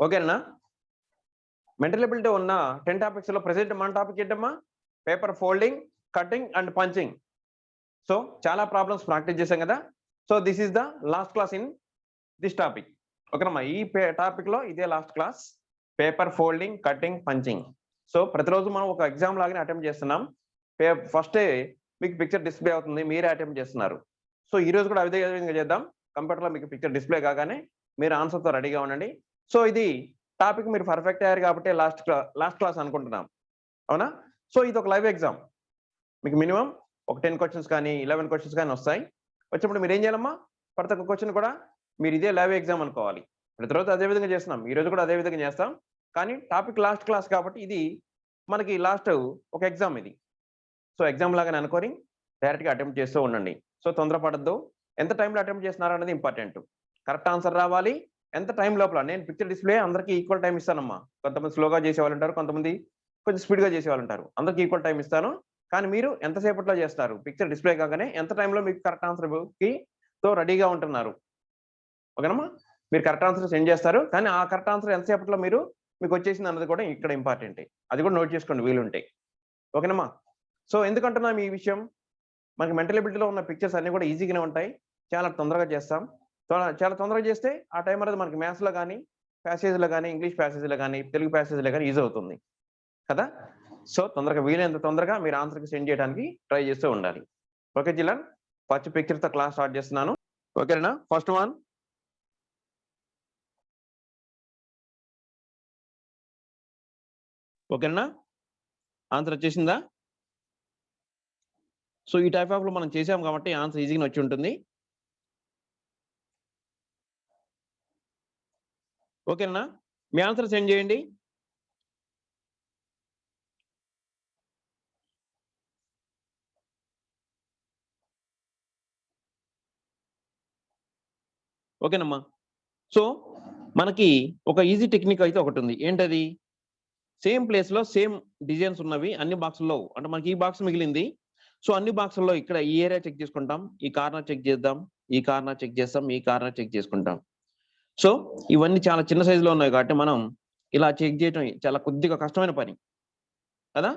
ఓకేనా? Mental ability ఉన్న 10 topics లో ప్రెసెంట్ మన టాపిక్ ఏంటమ్మా? Paper folding, cutting and punching. So చాలా ప్రాబ్లమ్స్ ప్రాక్టీస్ చేశాం కదా. So this is the last class in this topic. ఓకేనమ్మా, ఈ టాపిక్ లో ఇదే last class, paper folding, cutting, punching. So ప్రతిరోజు మనం ఒక ఎగ్జామ్ లాగానే అటెంప్ట్ చేస్తున్నాం. ఫస్ట్ మీకు పిక్చర్ డిస్ప్లే అవుతుంది, మీరే అటెంప్ట్ చేస్తున్నారు. సో ఈ రోజు కూడా అదే విధంగా చేద్దాం. కంప్యూటర్లో మీకు పిక్చర్ డిస్ప్లే కాగానే మీరు ఆన్సర్తో రెడీగా ఉండండి. సో ఇది టాపిక్ మీరు పర్ఫెక్ట్ అయ్యారు కాబట్టి లాస్ట్ క్లాస్ అనుకుంటున్నాం, అవునా? సో ఇది ఒక లైవ్ ఎగ్జామ్. మీకు మినిమం ఒక 10 క్వశ్చన్స్ కానీ 11 క్వశ్చన్స్ కానీ వస్తాయి. వచ్చినప్పుడు మీరు ఏం చేయాలమ్మా? ప్రతి ఒక్క క్వశ్చన్ కూడా మీరు ఇదే లైవ్ ఎగ్జామ్ అనుకోవాలి. ప్రతిరోజు అదే విధంగా చేస్తున్నాం, ఈ రోజు కూడా అదే విధంగా చేస్తాం. కానీ టాపిక్ లాస్ట్ క్లాస్ కాబట్టి ఇది మనకి లాస్ట్ ఒక ఎగ్జామ్ ఇది. సో ఎగ్జామ్ లాగానే అనుకొని డైరెక్ట్గా అటెంప్ట్ చేస్తూ ఉండండి. సో తొందరపడద్దు. ఎంత టైంలో అటెంప్ట్ చేస్తున్నారు అనేది ఇంపార్టెంట్. కరెక్ట్ ఆన్సర్ రావాలి. ఎంత టైం లోపల, నేను పిక్చర్ డిస్ప్లే అందరికీ ఈక్వల్ టైం ఇస్తానమ్మా. కొంతమంది స్లోగా చేసేవాళ్ళు ఉంటారు, కొంతమంది కొంచెం స్పీడ్గా చేసేవాళ్ళు ఉంటారు. అందరికి ఈక్వల్ టైం ఇస్తాను. కానీ మీరు ఎంతసేపట్లో చేస్తారు? పిక్చర్ డిస్ప్లే కాగానే ఎంత టైంలో మీకు కరెక్ట్ ఆన్సర్కి తో రెడీగా ఉంటున్నారు? ఓకేనమ్మా, మీరు కరెక్ట్ ఆన్సర్ సెండ్ చేస్తారు, కానీ ఆ కరెక్ట్ ఆన్సర్ ఎంతసేపట్లో మీకు వచ్చేసింది అన్నది కూడా ఇక్కడ ఇంపార్టెంట్. అది కూడా నోట్ చేసుకోండి వీలుంటే. ఓకేనమ్మా. సో ఎందుకంటున్నాం ఈ విషయం? మనకి మెంటల్ ఎబిలిటీలో ఉన్న పిక్చర్స్ అన్ని కూడా ఈజీగానే ఉంటాయి, చాలా తొందరగా చేస్తాం. చాలా తొందరగా చేస్తే ఆ టైం అనేది మనకి మ్యాథ్స్లో కానీ, ప్యాసేజ్లో కానీ, ఇంగ్లీష్ ప్యాసేజ్లో కానీ, తెలుగు ప్యాసేజ్లో కానీ ఈజీ అవుతుంది కదా. సో తొందరగా, వీలైనంత తొందరగా మీరు ఆన్సర్కి సెండ్ చేయడానికి ట్రై చేస్తూ ఉండాలి. ఓకే జిలాన్, ఫస్ట్ పిక్చర్తో క్లాస్ స్టార్ట్ చేస్తున్నాను. ఓకేనా? ఫస్ట్ వన్, ఓకేనా? ఆన్సర్ వచ్చేసిందా? సో ఈ టైప్ ఆఫ్లో మనం చేసాం కాబట్టి ఆన్సర్ ఈజీగా వచ్చి ఉంటుంది. ఓకేనా? మీ ఆన్సర్ సెండ్ చేయండి. ఓకేనమ్మా. సో మనకి ఒక ఈజీ టెక్నిక్ అయితే ఒకటి ఉంది. ఏంటది? సేమ్ ప్లేస్లో సేమ్ డిజైన్స్ ఉన్నవి అన్ని బాక్సుల్లో, అంటే మనకి ఈ బాక్స్ మిగిలింది. సో అన్ని బాక్సుల్లో ఇక్కడ ఈ ఏరియా చెక్ చేసుకుంటాం, ఈ కార్నర్ చెక్ చేద్దాం, ఈ కార్నర్ చెక్ చేస్తాం, ఈ కార్నర్ చెక్ చేసుకుంటాం. సో ఇవన్నీ చాలా చిన్న సైజులో ఉన్నాయి కాబట్టి మనం ఇలా చెక్ చేయడం చాలా కొద్దిగా కష్టమైన పని కదా.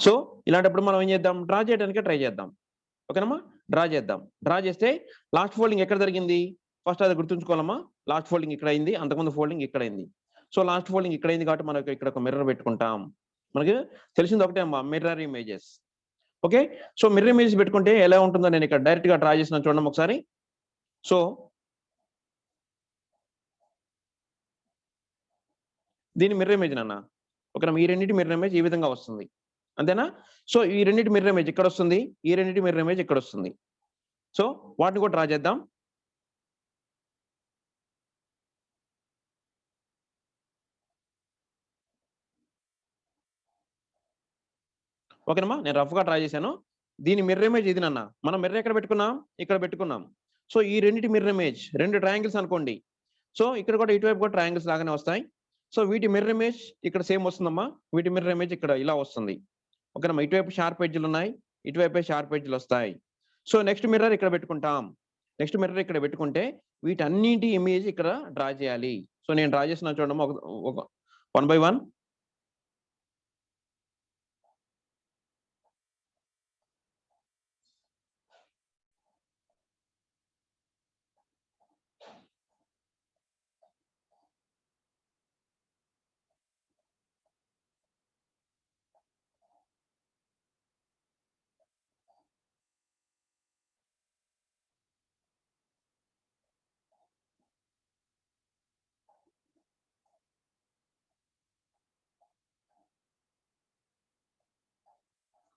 సో ఇలాంటప్పుడు మనం ఏం చేద్దాం? డ్రా చేయడానికి ట్రై చేద్దాం. ఓకేనమ్మా, డ్రా చేద్దాం. డ్రా చేస్తే లాస్ట్ ఫోల్డింగ్ ఎక్కడ జరిగింది? ఫస్ట్ అది గుర్తుంచుకోవాలమ్మా. లాస్ట్ ఫోల్డింగ్ ఇక్కడ అయింది, అంతకుముందు ఫోల్డింగ్ ఇక్కడ అయింది. సో లాస్ట్ ఫోల్డింగ్ ఇక్కడ అయింది కాబట్టి మనకి ఇక్కడ ఒక మిర్రర్ పెట్టుకుంటాం. మనకి తెలిసింది ఒకటే అమ్మా, mirror images. Okay, so mirror images పెట్టుకుంటే ఎలా ఉంటుందో నేను ఇక్కడ డైరెక్ట్ గా డ్రా చేసిన చూడండి ఒకసారి. సో దీని మిర్రర్ ఇమేజ్ నాన్న. ఓకేనా, ఈ రెండింటి మిర్రర్ ఇమేజ్ ఈ విధంగా వస్తుంది, అంతేనా? సో ఈ రెండింటి మిర్రర్ ఇమేజ్ ఇక్కడ వస్తుంది, ఈ రెండింటి మిర్రర్ ఇమేజ్ ఇక్కడ వస్తుంది. సో వాటిని కూడా డ్రా చేద్దాం. ఓకేనమ్మా, నేను రఫ్గా డ్రా చేశాను. దీని మిర్రర్ ఇమేజ్ ఇది నాన్న. మనం మిర్రర్ ఎక్కడ పెట్టుకున్నాం? ఇక్కడ పెట్టుకున్నాం. సో ఈ రెండింటి మిర్రర్ ఇమేజ్, రెండు ట్రయాంగిల్స్ అనుకోండి. సో ఇక్కడ కూడా ఇటువైపు కూడా ట్రయాంగిల్స్ లాగానే వస్తాయి. సో వీటి మిర్రర్ ఇమేజ్ ఇక్కడ సేమ్ వస్తుందమ్మా. వీటి మిర్రర్ ఇమేజ్ ఇక్కడ ఇలా వస్తుంది. ఓకేనమ్మా, ఇటువైపు షార్ప్ ఎడ్జ్లు ఉన్నాయి, ఇటువైపే షార్ప్ ఎడ్జ్లు వస్తాయి. సో నెక్స్ట్ మిర్రర్ ఇక్కడ పెట్టుకుంటాం. నెక్స్ట్ మిర్రర్ ఇక్కడ పెట్టుకుంటే వీటన్నింటి ఇమేజ్ ఇక్కడ డ్రా చేయాలి. సో నేను డ్రా చేసిన చూడమ్మా, ఒక 1 by 1.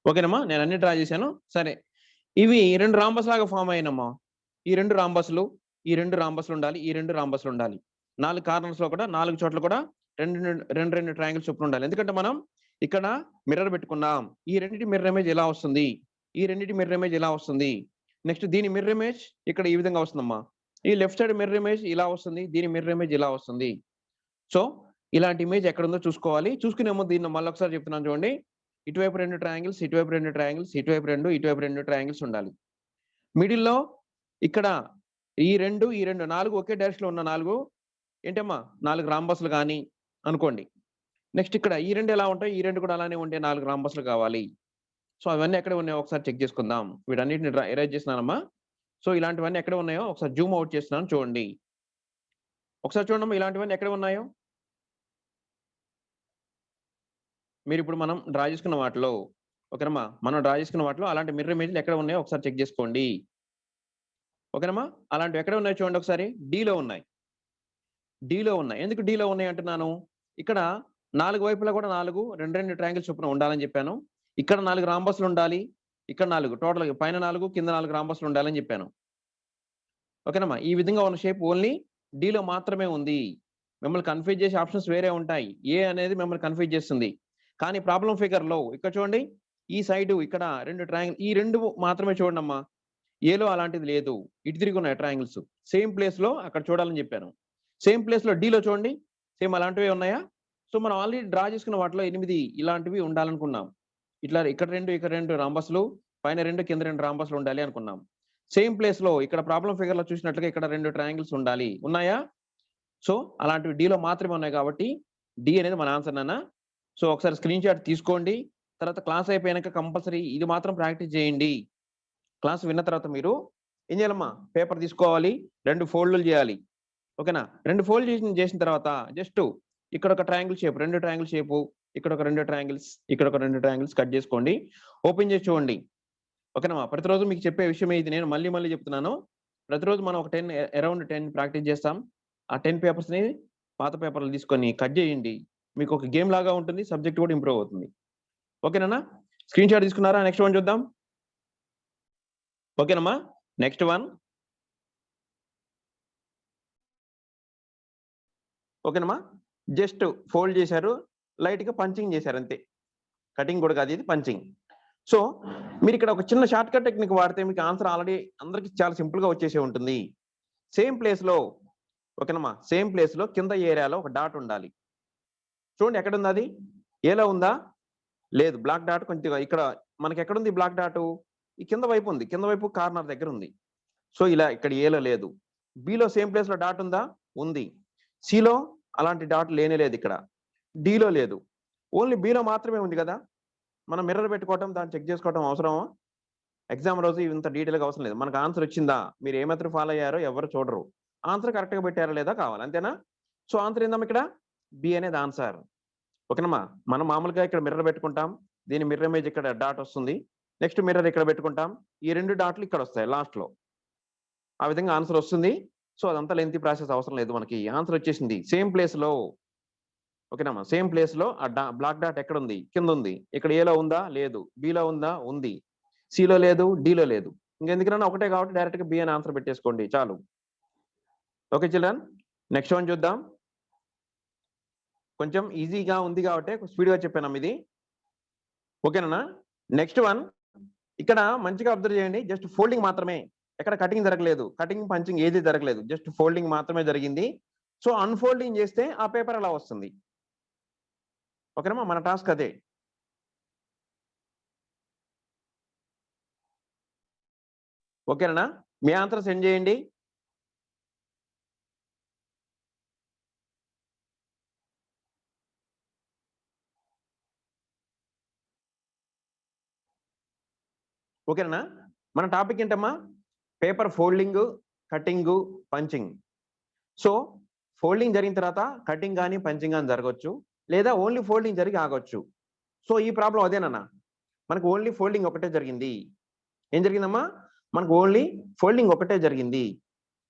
ఓకేనమ్మా, నేను అన్ని డ్రా చేశాను. సరే, ఇవి రెండు రాంబస్ లాగా ఫామ్ అయినమ్మా. ఈ రెండు రాంబస్లు ఉండాలి, ఈ రెండు రాంబస్లు ఉండాలి. 4 కార్నర్స్ లో కూడా 4 చోట్ల కూడా రెండు ట్రయాంగిల్స్ చొప్పున ఉండాలి. ఎందుకంటే మనం ఇక్కడ మిర్రర్ పెట్టుకున్నాం. ఈ రెండింటి మిర్రర్ ఇమేజ్ ఎలా వస్తుంది, ఈ రెండింటి మిర్రర్ ఇమేజ్ ఎలా వస్తుంది. నెక్స్ట్ దీని మిర్రర్ ఇమేజ్ ఇక్కడ ఈ విధంగా వస్తుందమ్మా. ఈ లెఫ్ట్ సైడ్ మిర్రర్ ఇమేజ్ ఇలా వస్తుంది, దీని మిర్రర్ ఇమేజ్ ఇలా వస్తుంది. సో ఇలాంటి ఇమేజ్ ఎక్కడ ఉందో చూసుకోవాలి. చూసుకునే ముందు దీన్ని మళ్ళీ ఒకసారి చెప్తున్నాను చూడండి. ఇటువైపు 2 ట్రయాంగిల్స్, ఇటువైపు 2 ట్రయాంగిల్స్, ఇటువైపు 2 ట్రయాంగిల్స్ ఉండాలి. మిడిల్లో ఇక్కడ ఈ రెండు 4 ఒకే డైరెక్షన్ లో ఉన్న 4 ఏంటమ్మా 4 రాంబస్లు కానీ అనుకోండి. నెక్స్ట్ ఇక్కడ ఈ 2 ఎలా ఉంటాయి? ఈ 2 కూడా అలానే ఉండే 4 రాంబస్లు కావాలి. సో అవన్నీ ఎక్కడ ఉన్నాయో ఒకసారి చెక్ చేసుకుందాం. వీటన్నిటిని ఎరేజ్ చేస్తున్నానమ్మా. సో ఇలాంటివన్నీ ఎక్కడ ఉన్నాయో ఒకసారి జూమ్ అవుట్ చేస్తున్నాను చూడండి. ఒకసారి చూడమ్మా ఇలాంటివన్నీ ఎక్కడ ఉన్నాయో. మీరిప్పుడు మనం డ్రా చేసుకున్న వాటిలో ఓకేనమ్మా. మనం డ్రా చేసుకున్న వాటిలో అలాంటి మిర్రర్ ఇమేజ్‌లు ఎక్కడ ఉన్నాయో ఒకసారి చెక్ చేసుకోండి. ఓకేనమ్మా. అలాంటివి ఎక్కడ ఉన్నాయో చూడండి ఒకసారి. డీలో ఉన్నాయి. డీలో ఉన్నాయి. ఎందుకు డీలో ఉన్నాయి అంటున్నాను? ఇక్కడ 4 వైపులా కూడా 2, 2 ట్రయాంగిల్స్ చొప్పున ఉండాలని చెప్పాను. ఇక్కడ 4 రాంబస్లు ఉండాలి. ఇక్కడ 4 టోటల్‌గా పైన 4 కింద 4 రాంబస్లు ఉండాలని చెప్పాను. ఓకేనమ్మా. ఈ విధంగా ఉన్న షేప్ ఓన్లీ డీలో మాత్రమే ఉంది. మిమ్మల్ని కన్‌ఫ్యూజ్ చేసే ఆప్షన్స్ వేరే ఉంటాయి. ఏ అనేది మిమ్మల్ని కన్‌ఫ్యూజ్ చేస్తుంది. కానీ ప్రాబ్లమ్ ఫిగర్‌లో ఇక్కడ చూడండి. ఈ సైడు ఇక్కడ 2 ట్రయాంగిల్ ఈ 2 మాత్రమే చూడండమ్మా. ఏలో అలాంటిది లేదు. ఇటు తిరిగి ఉన్నాయి ట్రయాంగిల్స్. సేమ్ ప్లేస్‌లో అక్కడ చూడాలని చెప్పాను. సేమ్ ప్లేస్‌లో డీలో చూడండి. సేమ్ అలాంటివే ఉన్నాయా? సో మనం ఆల్రెడీ డ్రా చేసుకున్న వాటిలో 8 ఇలాంటివి ఉండాలనుకున్నాం. ఇట్లా ఇక్కడ 2 ఇక్కడ 2 రాంబస్లు, పైన 2 కింద 2 రాంబస్లు ఉండాలి అనుకున్నాం. సేమ్ ప్లేస్‌లో ఇక్కడ ప్రాబ్లమ్ ఫిగర్‌లో చూసినట్లుగా ఇక్కడ 2 ట్రయాంగిల్స్ ఉండాలి. ఉన్నాయా? సో అలాంటివి డీలో మాత్రమే ఉన్నాయి కాబట్టి డి అనేది మన ఆన్సర్ నాన్న. సో ఒకసారి స్క్రీన్ షాట్ తీసుకోండి. తర్వాత క్లాస్ అయిపోయాక కంపల్సరీ ఇది మాత్రం ప్రాక్టీస్ చేయండి. క్లాస్ విన్న తర్వాత మీరు ఏం చేయాలమ్మా? పేపర్ తీసుకోవాలి. 2 ఫోల్డ్‌లు చేయాలి. ఓకేనా? 2 ఫోల్డ్ చేసిన తర్వాత జస్ట్ ఇక్కడ ఒక ట్రయాంగిల్ షేప్, 2 ట్రయాంగిల్ షేపు, ఇక్కడ ఒక 2 ట్రయాంగిల్స్, ఇక్కడ ఒక 2 ట్రయాంగిల్స్ కట్ చేసుకోండి. ఓపెన్ చేసి చూడండి. ఓకేనమ్మా. ప్రతిరోజు మీకు చెప్పే విషయమే ఇది. నేను మళ్ళీ చెప్తున్నాను. ప్రతిరోజు మనం ఒక 10 అరౌండ్ 10 ప్రాక్టీస్ చేస్తాం. ఆ 10 పేపర్స్‌ని పాత పేపర్‌లు తీసుకొని కట్ చేయండి. మీకు ఒక గేమ్ లాగా ఉంటుంది. సబ్జెక్ట్ కూడా ఇంప్రూవ్ అవుతుంది. ఓకేనా? స్క్రీన్ షాట్ తీసుకున్నారా? నెక్స్ట్ వన్ చూద్దాం. ఓకేనమ్మా. Next one. ఓకేనమ్మా. జస్ట్ ఫోల్డ్ చేశారు. లైట్‌గా పంచింగ్ చేశారు అంతే. కటింగ్ కూడా కాదు ఇది పంచింగ్. సో మీరు ఇక్కడ ఒక చిన్న షార్ట్ కట్ టెక్నిక్ వాడితే మీకు ఆన్సర్ ఆల్రెడీ అందరికి చాలా సింపుల్‌గా వచ్చేసే ఉంటుంది. సేమ్ ప్లేస్‌లో ఓకేనమ్మా. సేమ్ ప్లేస్‌లో కింద ఏరియాలో ఒక డాట్ ఉండాలి. చూడండి ఎక్కడ ఉంది అది? ఏలో ఉందా? లేదు. బ్లాక్ డాట్ కొంచెం ఇక్కడ మనకి ఎక్కడ ఉంది బ్లాక్ డాట్? ఈ కింద వైపు ఉంది. కింద వైపు కార్నర్ దగ్గర ఉంది. సో ఇలా ఇక్కడ ఏలో లేదు. బిలో సేమ్ ప్లేస్‌లో డాట్ ఉందా? ఉంది. సిలో అలాంటి డాట్ లేనే లేదు ఇక్కడ. డిలో లేదు. ఓన్లీ బిలో మాత్రమే ఉంది కదా! మనం మిర్రర్ పెట్టుకోవటం, దాన్ని చెక్ చేసుకోవటం అవసరమా? ఎగ్జామ్ రోజు ఇంత డీటెయిల్‌గా అవసరం లేదు. మనకు ఆన్సర్ వచ్చిందా? మీరు ఏ మెథడ్ ఫాలో అయ్యారో ఎవరు చూడరు. ఆన్సర్ కరెక్ట్‌గా పెట్టారా లేదా కావాలి. అంతేనా? సో ఆన్సర్ ఏందమ్మా ఇక్కడ? బి అనేది ఆన్సర్. ఓకేనమ్మా. మనం మామూలుగా ఇక్కడ మిర్రర్ పెట్టుకుంటాం. దీని మిర్రర్ ఇమేజ్ ఇక్కడ డాట్ వస్తుంది. నెక్స్ట్ మిర్రర్ ఇక్కడ పెట్టుకుంటాం. ఈ 2 డాట్లు ఇక్కడ వస్తాయి లాస్ట్‌లో. ఆ విధంగా ఆన్సర్ వస్తుంది. సో అదంతా లెంతీ ప్రాసెస్ అవసరం లేదు మనకి. ఆన్సర్ వచ్చేసింది. సేమ్ ప్లేస్‌లో ఓకేనమ్మా. సేమ్ ప్లేస్‌లో ఆ బ్లాక్ డాట్ ఎక్కడ ఉంది? కింద ఉంది. ఇక్కడ ఏలో ఉందా? లేదు. బిలో ఉందా? ఉంది. సిలో లేదు. డిలో లేదు. ఇంకెందుకన్నా ఒకటే కాబట్టి డైరెక్ట్‌గా బి అని ఆన్సర్ పెట్టేసుకోండి చాలు. Okay children. నెక్స్ట్ వన్ చూద్దాం. కొంచెం ఈజీగా ఉంది కాబట్టి స్పీడ్‌గా చెప్పానమ్మా ఇది. ఓకేనా? Next one. ఇక్కడ మంచిగా అబ్జర్వ్ చేయండి. జస్ట్ ఫోల్డింగ్ మాత్రమే. ఎక్కడ కటింగ్ జరగలేదు. కటింగ్, పంచింగ్ ఏది జరగలేదు. జస్ట్ ఫోల్డింగ్ మాత్రమే జరిగింది. సో అన్‌ఫోల్డింగ్ చేస్తే ఆ పేపర్ అలా వస్తుంది. ఓకేనమ్మా. మన టాస్క్ అదే. ఓకేనా? మీ ఆన్సర్ సెండ్ చేయండి. ఓకేనా? మన టాపిక్ ఏంటమ్మా? Paper folding, cutting, punching. So folding జరిగిన తర్వాత కటింగ్ గాని, పంచింగ్ గాని జరగొచ్చు. లేదా ఓన్లీ ఫోల్డింగ్ జరిగి ఆగొచ్చు. సో ఈ ప్రాబ్లమ్ అదేనన్నా. మనకు ఓన్లీ ఫోల్డింగ్ ఒకటే జరిగింది. ఏం జరిగిందమ్మా? మనకు ఓన్లీ ఫోల్డింగ్ ఒకటే జరిగింది.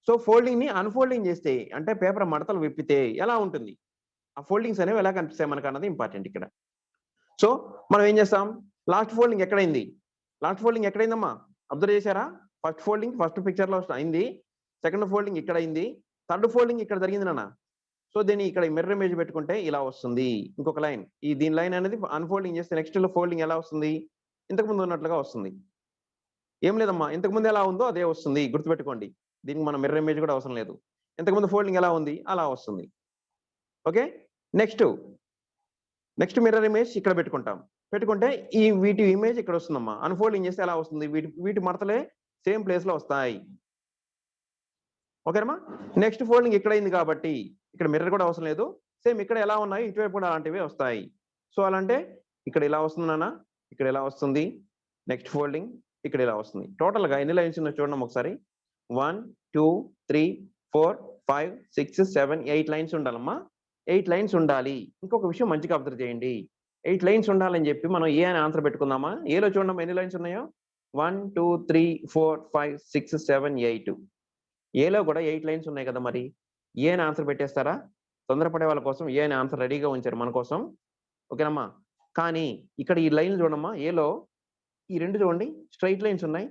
సో ఫోల్డింగ్‌ని అన్‌ఫోల్డింగ్ చేస్తే అంటే పేపర్ మడతలు విప్పితే ఎలా ఉంటుంది? ఆ ఫోల్డింగ్స్ అనేవి ఎలా కనిపిస్తాయి మనకన్నది ఇంపార్టెంట్ ఇక్కడ. సో మనం ఏం చేస్తాం? లాస్ట్ ఫోల్డింగ్ ఎక్కడైంది? లాస్ట్ ఫోల్డింగ్ ఎక్కడైందమ్మా? అబ్జర్వ్ చేశారా? ఫస్ట్ ఫోల్డింగ్ ఫస్ట్ పిక్చర్‌లో అయింది. సెకండ్ ఫోల్డింగ్ ఇక్కడ అయింది. థర్డ్ ఫోల్డింగ్ ఇక్కడ జరిగింది నాన్న. సో దీన్ని ఇక్కడ మిర్రర్ ఇమేజ్ పెట్టుకుంటే ఇలా వస్తుంది. ఇంకొక లైన్. దీని లైన్ అనేది అన్‌ఫోల్డింగ్ చేస్తే నెక్స్ట్‌లో ఫోల్డింగ్ ఎలా వస్తుంది? ఇంతకు ముందు ఉన్నట్లుగా వస్తుంది. ఏం లేదమ్మా. ఇంతకు ముందు ఎలా ఉందో అదే వస్తుంది. గుర్తుపెట్టుకోండి. దీనికి మన మిర్రర్ ఇమేజ్ కూడా అవసరం లేదు. ఇంతకు ముందు ఫోల్డింగ్ ఎలా ఉంది? అలా వస్తుంది. ఓకే. నెక్స్ట్ మిర్రర్ ఇమేజ్ ఇక్కడ పెట్టుకుంటాం. పెట్టుకుంటే వీటి ఇమేజ్ ఇక్కడ వస్తుందమ్మా. అన్‌ఫోల్డింగ్ చేస్తే ఎలా వస్తుంది? వీటి మడతలే సేమ్ ప్లేస్‌లో వస్తాయి. ఓకేనమ్మా. నెక్స్ట్ ఫోల్డింగ్ ఇక్కడ అయింది కాబట్టి ఇక్కడ మిర్రర్ కూడా అవసరం లేదు. సేమ్ ఇక్కడ ఎలా ఉన్నాయి ఇటువైపు కూడా అలాంటివే వస్తాయి. సో అలా అంటే ఇక్కడ ఇలా వస్తుంది నాన్న, ఇక్కడ ఇలా వస్తుంది. నెక్స్ట్ ఫోల్డింగ్ ఇక్కడ ఇలా వస్తుంది. టోటల్‌గా ఎన్ని లైన్స్ ఉన్నాయో చూడండి ఒకసారి. 1, 2, 3, 4, 5, 6, 7, 8 లైన్స్ ఉండాలమ్మా. 8 లైన్స్ ఉండాలి. ఇంకొక విషయం మంచిగా అబ్జర్వ్ చేయండి. 8 లైన్స్ ఉండాలని చెప్పి మనం ఏ అని ఆన్సర్ పెట్టుకుందామా? ఏలో చూడండి ఎన్ని లైన్స్ ఉన్నాయో. 1, 2, 3, 4, 5, 6, 7, 8. ఏలో కూడా 8 లైన్స్ ఉన్నాయి కదా మరి. ఏ అని ఆన్సర్ పెట్టేస్తారా? తొందరపడే వాళ్ళ కోసం ఏ అని ఆన్సర్ రెడీగా ఉంచారు మన కోసం. ఓకేనమ్మా. కానీ ఇక్కడ ఈ లైన్‌లు చూడమ్మా ఏలో ఈ 2 చూడండి స్ట్రెయిట్ లైన్స్ ఉన్నాయి.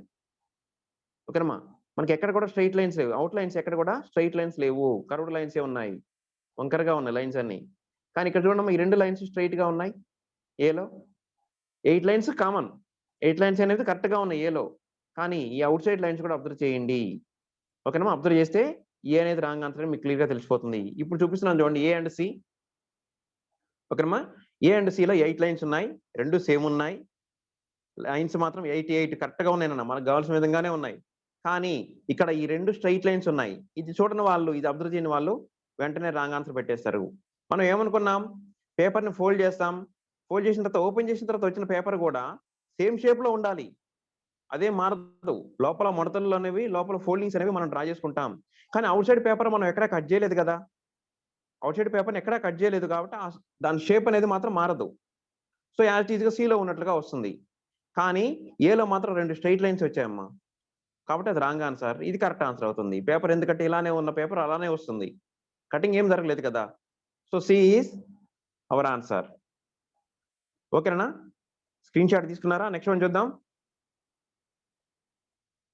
ఓకేనమ్మా. మనకి ఎక్కడ కూడా స్ట్రెయిట్ లైన్స్ లేవు. ఔట్ లైన్స్ ఎక్కడ కూడా స్ట్రెయిట్ లైన్స్ లేవు. కర్వ్డ్ లైన్సే ఉన్నాయి. వంకరగా ఉన్నాయి లైన్స్ అన్నీ. కానీ ఇక్కడ చూడమ్మా ఈ 2 లైన్స్ స్ట్రెయిట్‌గా ఉన్నాయి ఏలో. 8 లైన్స్ కామన్. 8 లైన్స్ అనేది కరెక్ట్‌గా ఉన్నాయి ఏలో. కానీ ఈ ఔట్ సైడ్ లైన్స్ కూడా అబ్జర్వ్ చేయండి. ఓకేనమ్మా. అబ్జర్వ్ చేస్తే ఏ అనేది రాంగ్ ఆన్సర్ అని మీకు క్లియర్‌గా తెలిసిపోతుంది. ఇప్పుడు చూపిస్తున్నాను చూడండి ఏ అండ్ సి. ఓకేనమ్మా. ఏ అండ్ సిలో 8 లైన్స్ ఉన్నాయి. 2 సేమ్ ఉన్నాయి. లైన్స్ మాత్రం 8 కరెక్ట్‌గా ఉన్నాయన్న. మనకు కావాల్సిన విధంగానే ఉన్నాయి. కానీ ఇక్కడ ఈ 2 స్ట్రెయిట్ లైన్స్ ఉన్నాయి. ఇది చూడని వాళ్ళు, ఇది అబ్జర్వ్ చేయని వాళ్ళు వెంటనే రాంగ్ ఆన్సర్ పెట్టేస్తారు. మనం ఏమనుకున్నాం? పేపర్‌ని ఫోల్డ్ చేస్తాం. ఫోల్డ్ చేసిన తర్వాత ఓపెన్ చేసిన తర్వాత వచ్చిన పేపర్ కూడా సేమ్ షేప్‌లో ఉండాలి. అదేం మారదు. లోపల ముడతలు అనేవి, లోపల ఫోల్డింగ్స్ అనేవి మనం డ్రా చేసుకుంటాం. కానీ ఔట్ సైడ్ పేపర్ మనం ఎక్కడ కట్ చేయలేదు కదా! ఔట్ సైడ్ పేపర్‌ని ఎక్కడ కట్ చేయలేదు కాబట్టి దాని షేప్ అనేది మాత్రం మారదు. సో యాజ్ ఇట్ ఈస్‌గా సిలో ఉన్నట్లుగా వస్తుంది. కానీ ఏలో మాత్రం 2 స్ట్రెయిట్ లైన్స్ వచ్చాయమ్మా. కాబట్టి అది రాంగ్ ఆన్సర్. ఇది కరెక్ట్ ఆన్సర్ అవుతుంది. పేపర్ ఎందుకంటే ఇలానే ఉన్న పేపర్ అలానే వస్తుంది. కటింగ్ ఏం జరగలేదు కదా! So C is our answer. ఓకేనా? స్క్రీన్ షాట్ తీసుకున్నారా? నెక్స్ట్ వన్ చూద్దాం.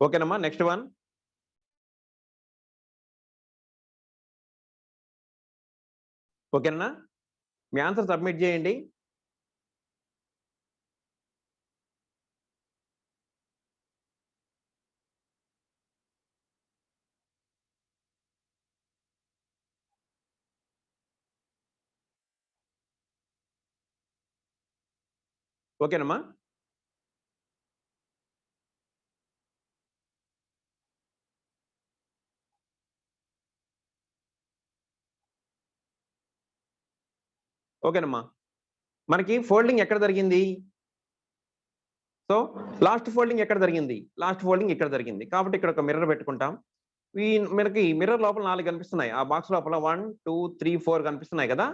ఓకేనమ్మా. Next one. ఓకేనా? మీ ఆన్సర్ సబ్మిట్ చేయండి. ఓకేనమ్మా. ఓకేనమ్మా. మనకి ఫోల్డింగ్ ఎక్కడ జరిగింది? సో లాస్ట్ ఫోల్డింగ్ ఎక్కడ జరిగింది? లాస్ట్ ఫోల్డింగ్ ఇక్కడ జరిగింది. కాబట్టి ఇక్కడ ఒక మిర్రర్ పెట్టుకుంటాం. మనకి మిర్రర్ లోపల 4 కనిపిస్తున్నాయి. ఆ బాక్స్ లోపల 1, 2, 3, 4 కనిపిస్తున్నాయి కదా!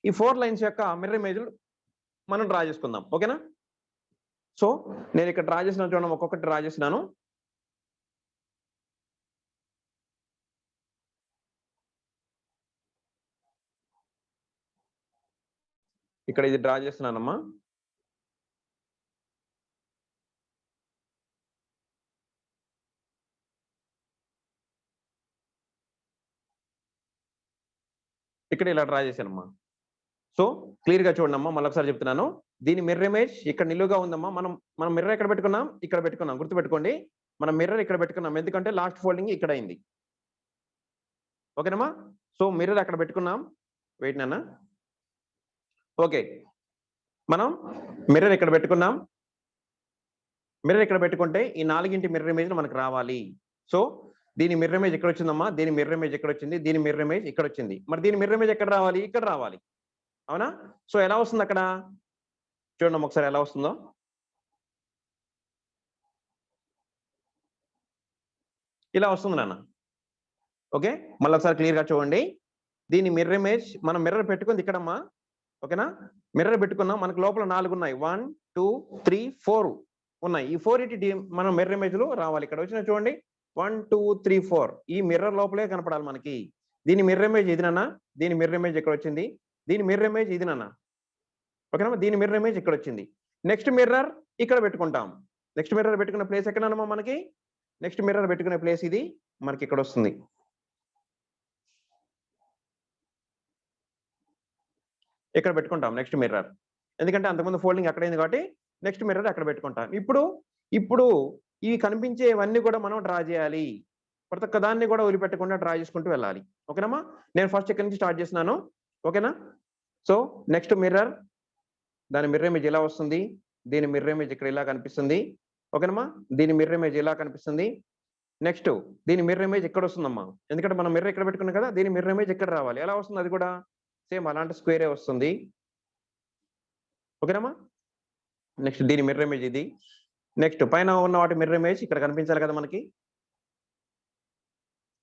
ఈ 4 లైన్స్ యొక్క మిర్రర్ ఇమేజ్‌లు మనం డ్రా చేసుకుందాం. ఓకేనా? సో నేను ఇక్కడ డ్రా చేసినాను చూడండి. ఒక్కొక్కటి డ్రా చేసినాను. ఇక్కడ ఇది డ్రా చేస్తున్నానమ్మా. ఇక్కడ ఇలా డ్రా చేశానమ్మా. సో క్లియర్‌గా చూడండమ్మా. మళ్ళొకసారి చెప్తున్నాను. దీని మిర్రర్ ఇమేజ్ ఇక్కడ నిలువుగా ఉందమ్మా. మనం మిర్రర్ ఎక్కడ పెట్టుకున్నాం? ఇక్కడ పెట్టుకున్నాం. గుర్తుపెట్టుకోండి. మనం మిర్రర్ ఇక్కడ పెట్టుకున్నాం. ఎందుకంటే లాస్ట్ ఫోల్డింగ్ ఇక్కడ అయింది. ఓకేనమ్మా. సో మిర్రర్ అక్కడ పెట్టుకున్నాం. వెయిట్ నాన్న. ఓకే. మనం మిర్రర్ ఇక్కడ పెట్టుకున్నాం. మిర్రర్ ఇక్కడ పెట్టుకుంటే ఈ 4 మిర్రర్ ఇమేజ్ మనకు రావాలి. సో దీని మిర్రర్ ఇమేజ్ ఎక్కడ వచ్చిందమ్మా? దీని మిర్రర్ ఇమేజ్ ఎక్కడ వచ్చింది? దీని మిర్రర్ ఇమేజ్ ఇక్కడ వచ్చింది. మరి దీని మిర్రర్ ఇమేజ్ ఎక్కడ రావాలి? ఇక్కడ రావాలి. అవునా? సో ఎలా వస్తుంది అక్కడ? చూడండి ఒకసారి ఎలా వస్తుందో. ఇలా వస్తుంది నాన్న. ఓకే. మళ్ళీ ఒకసారి క్లియర్‌గా చూడండి. దీని మిర్రర్ ఇమేజ్ మనం మిర్రర్ పెట్టుకుంది ఇక్కడమ్మా. ఓకేనా? మిర్రర్ పెట్టుకున్నాం. మనకు లోపల 4 ఉన్నాయి. 1, 2, 3, 4 ఉన్నాయి. ఈ 4 మనం మిర్రర్ ఇమేజ్‌లో రావాలి. ఇక్కడ వచ్చిన చూడండి 1, 2, 3, 4 ఈ మిర్రర్ లోపలే కనపడాలి మనకి. దీని మిర్రర్ ఇమేజ్ ఇది నాన్న. దీని మిర్రర్ ఇమేజ్ ఇక్కడ వచ్చింది. దీని మిర్రర్ ఇమేజ్ ఇది నాన్న. ఓకేనా? దీని మిర్రర్ ఇమేజ్ ఇక్కడ వచ్చింది. నెక్స్ట్ మిర్రర్ ఇక్కడ పెట్టుకుంటాం. నెక్స్ట్ మిర్రర్ పెట్టుకున్న ప్లేస్ ఎక్కడనమ్మా మనకి? నెక్స్ట్ మిర్రర్ పెట్టుకునే ప్లేస్ ఇది మనకి ఇక్కడ వస్తుంది. ఇక్కడ పెట్టుకుంటాం నెక్స్ట్ మిర్రర్. ఎందుకంటే అంతకుముందు ఫోల్డింగ్ అక్కడైంది కాబట్టి నెక్స్ట్ మిర్రర్ అక్కడ పెట్టుకుంటాం. ఇప్పుడు ఈ కనిపించేవన్నీ కూడా మనం డ్రా చేయాలి. ప్రతి ఒక్క దాన్ని కూడా వదిలిపెట్టకుండా డ్రా చేసుకుంటూ వెళ్ళాలి. ఓకేనమ్మా? నేను ఫస్ట్ ఇక్కడి నుంచి స్టార్ట్ చేస్తున్నాను. ఓకేనా? సో నెక్స్ట్ మిర్రర్ దాని మిర్రర్ ఇమేజ్ ఇలా వస్తుంది. దీని మిర్రర్ ఇమేజ్ ఇక్కడ ఇలా కనిపిస్తుంది. ఓకేనమ్మా? దీని మిర్రర్ ఇమేజ్ ఇలా కనిపిస్తుంది. నెక్స్ట్ దీని మిర్రర్ ఇమేజ్ ఎక్కడ వస్తుందమ్మా? ఎందుకంటే మనం మిర్రర్ ఇక్కడ పెట్టుకున్నాం కదా, దీని మిర్రర్ ఇమేజ్ ఎక్కడ రావాలి? ఎలా వస్తుంది అది కూడా? సేమ్ అలాంటి స్క్వేరే వస్తుంది. ఓకేనమ్మా? నెక్స్ట్ దీని మిర్రర్ ఇమేజ్ ఇది. నెక్స్ట్ పైన ఉన్న వాటి మిర్రర్ ఇమేజ్ ఇక్కడ కనిపించాలి కదా మనకి.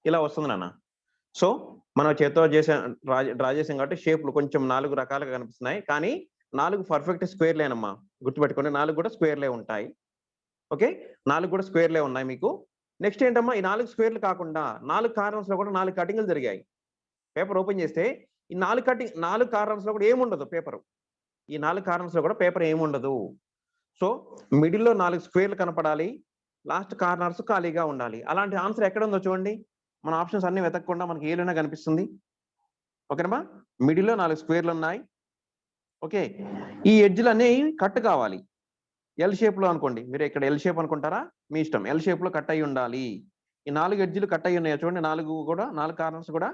ఇలా వస్తుంది నాన్న. సో మనం చేత్తో డ్రా చేసాం కాబట్టి షేప్లు కొంచెం 4 రకాలుగా కనిపిస్తున్నాయి. కానీ 4 పర్ఫెక్ట్ స్క్వేర్లేనమ్మా. గుర్తుపెట్టుకోండి 4 కూడా స్క్వేర్లే ఉంటాయి. ఓకే, 4 కూడా స్క్వేర్లే ఉన్నాయి మీకు. నెక్స్ట్ ఏంటమ్మా, ఈ 4 స్క్వేర్లు కాకుండా 4 కార్నర్స్ లో కూడా 4 కటింగ్లు జరిగాయి. పేపర్ ఓపెన్ చేస్తే ఈ 4 కార్నర్స్ లో కూడా ఏముండదు పేపర్. ఈ 4 కార్నర్స్ లో కూడా పేపర్ ఏముండదు. సో మిడిల్ లో 4 స్క్వేర్లు కనపడాలి, లాస్ట్ కార్నర్స్ ఖాళీగా ఉండాలి. అలాంటి ఆన్సర్ ఎక్కడ ఉందో చూడండి. మన ఆప్షన్స్ అన్ని వెతకకుండా మనకి ఏలైనా కనిపిస్తుంది. ఓకేనమ్మా? మిడిల్ లో 4 స్క్వేర్లు ఉన్నాయి. ఓకే, ఈ ఎడ్జ్లు అనేవి కట్ కావాలి. ఎల్ షేప్ లో అనుకోండి, మీరు ఇక్కడ ఎల్ షేప్ అనుకుంటారా మీ ఇష్టం. ఎల్ షేప్ లో కట్ అయి ఉండాలి. ఈ 4 ఎడ్జ్లు కట్ అయి ఉన్నాయి చూడండి. 4 కార్నర్స్ కూడా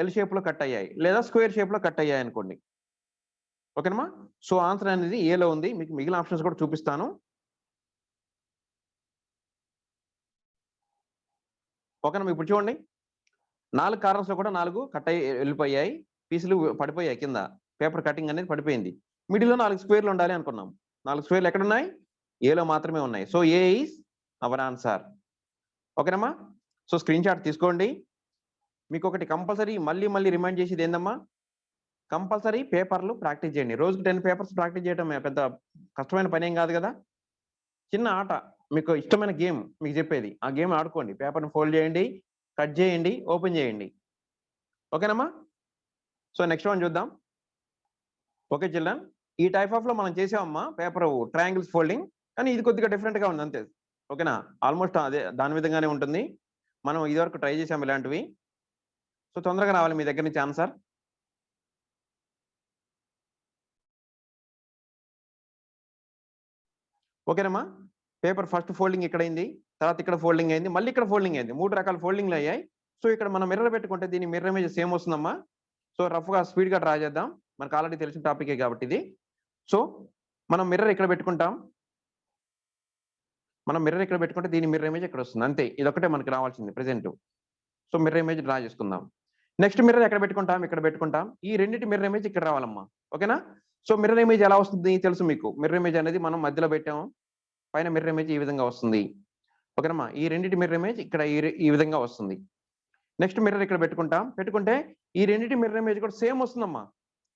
ఎల్ షేప్ లో కట్ అయ్యాయి, లేదా స్క్వేర్ షేప్ లో కట్ అయ్యాయి అనుకోండి. ఓకేనమ్మా? సో ఆన్సర్ అనేది ఏలో ఉంది. మీకు మిగిలిన ఆప్షన్స్ కూడా చూపిస్తాను. ఓకేనమ్మా? ఇప్పుడు చూడండి, 4 కార్నర్స్ లో కూడా 4 కట్ అయ్యి వెళ్ళిపోయాయి, పీసులు పడిపోయాయి కింద. పేపర్ కటింగ్ అనేది పడిపోయింది. మిడిల్ లో 4 స్క్వేర్లు ఉండాలి అనుకున్నాం. 4 స్క్వేర్లు ఎక్కడ ఉన్నాయి? ఏలో మాత్రమే ఉన్నాయి. So A is our answer. ఓకేనమ్మా? సో స్క్రీన్ షాట్ తీసుకోండి. మీకు ఒకటి కంపల్సరీ మళ్ళీ రిమైండ్ చేసేది ఏందమ్మా, కంపల్సరీ పేపర్లు ప్రాక్టీస్ చేయండి. రోజుకి 10 పేపర్స్ ప్రాక్టీస్ చేయడం పెద్ద కష్టమైన పని ఏం కాదు కదా. చిన్న ఆట, మీకు ఇష్టమైన గేమ్ మీకు చెప్పేది. ఆ గేమ్ ఆడుకోండి. పేపర్ని ఫోల్డ్ చేయండి, కట్ చేయండి, ఓపెన్ చేయండి. ఓకేనమ్మా? సో నెక్స్ట్ వన్ చూద్దాం. ఓకే చిల్డ్రన్, ఈ టైప్ ఆఫ్ లో మనం చేసామమ్మా పేపర్ ట్రయాంగిల్స్ ఫోల్డింగ్. కానీ ఇది కొద్దిగా డిఫరెంట్ గా ఉంది అంతే. ఓకేనా? ఆల్మోస్ట్ అదే దాని విధంగానే ఉంటుంది. మనం ఇదివరకు ట్రై చేసాం ఇలాంటివి. సో తొందరగా రావాలి మీ దగ్గర నుంచి ఆన్సర్. ఓకేనమ్మా? పేపర్ ఫస్ట్ ఫోల్డింగ్ ఇక్కడ అయింది, తర్వాత ఇక్కడ ఫోల్డింగ్ అయింది, మళ్ళీ ఇక్కడ ఫోల్డింగ్ అయింది. 3 రకాల ఫోల్డింగ్లు అయ్యాయి. సో ఇక్కడ మనం మిర్రర్ పెట్టుకుంటే దీని మిర్రర్ ఇమేజ్ సేమ్ వస్తుందమ్మా. సో రఫ్ గా స్పీడ్ గా డ్రా చేద్దాం. మనకు ఆల్రెడీ తెలిసిన టాపికే కాబట్టి ఇది. సో మనం మిర్రర్ ఇక్కడ పెట్టుకుంటాం. మనం మిర్రర్ ఇక్కడ పెట్టుకుంటే దీని మిర్రర్ ఇమేజ్ ఇక్కడ వస్తుంది. అంతే, ఇది ఒకటే మనకి రావాల్సింది present. So mirror image draw చేసుకుందాం. నెక్స్ట్ మిర్రర్ ఎక్కడ పెట్టుకుంటాం? ఇక్కడ పెట్టుకుంటాం. ఈ రెండింటి మిర్రర్ ఇమేజ్ ఇక్కడ రావాలమ్మా. ఓకేనా? సో మిర్రర్ ఇమేజ్ ఎలా వస్తుంది తెలుసు మీకు. మిర్రర్ ఇమేజ్ అనేది మనం మధ్యలో పెట్టాము, పైన మిర్రర్ ఇమేజ్ ఈ విధంగా వస్తుంది. ఓకేనమ్మా? ఈ రెండింటి మిర్రర్ ఇమేజ్ ఇక్కడ ఈ విధంగా వస్తుంది. నెక్స్ట్ మిర్రర్ ఇక్కడ పెట్టుకుంటాం. పెట్టుకుంటే ఈ రెండింటి మిర్రర్ ఇమేజ్ కూడా సేమ్ వస్తుందమ్మా.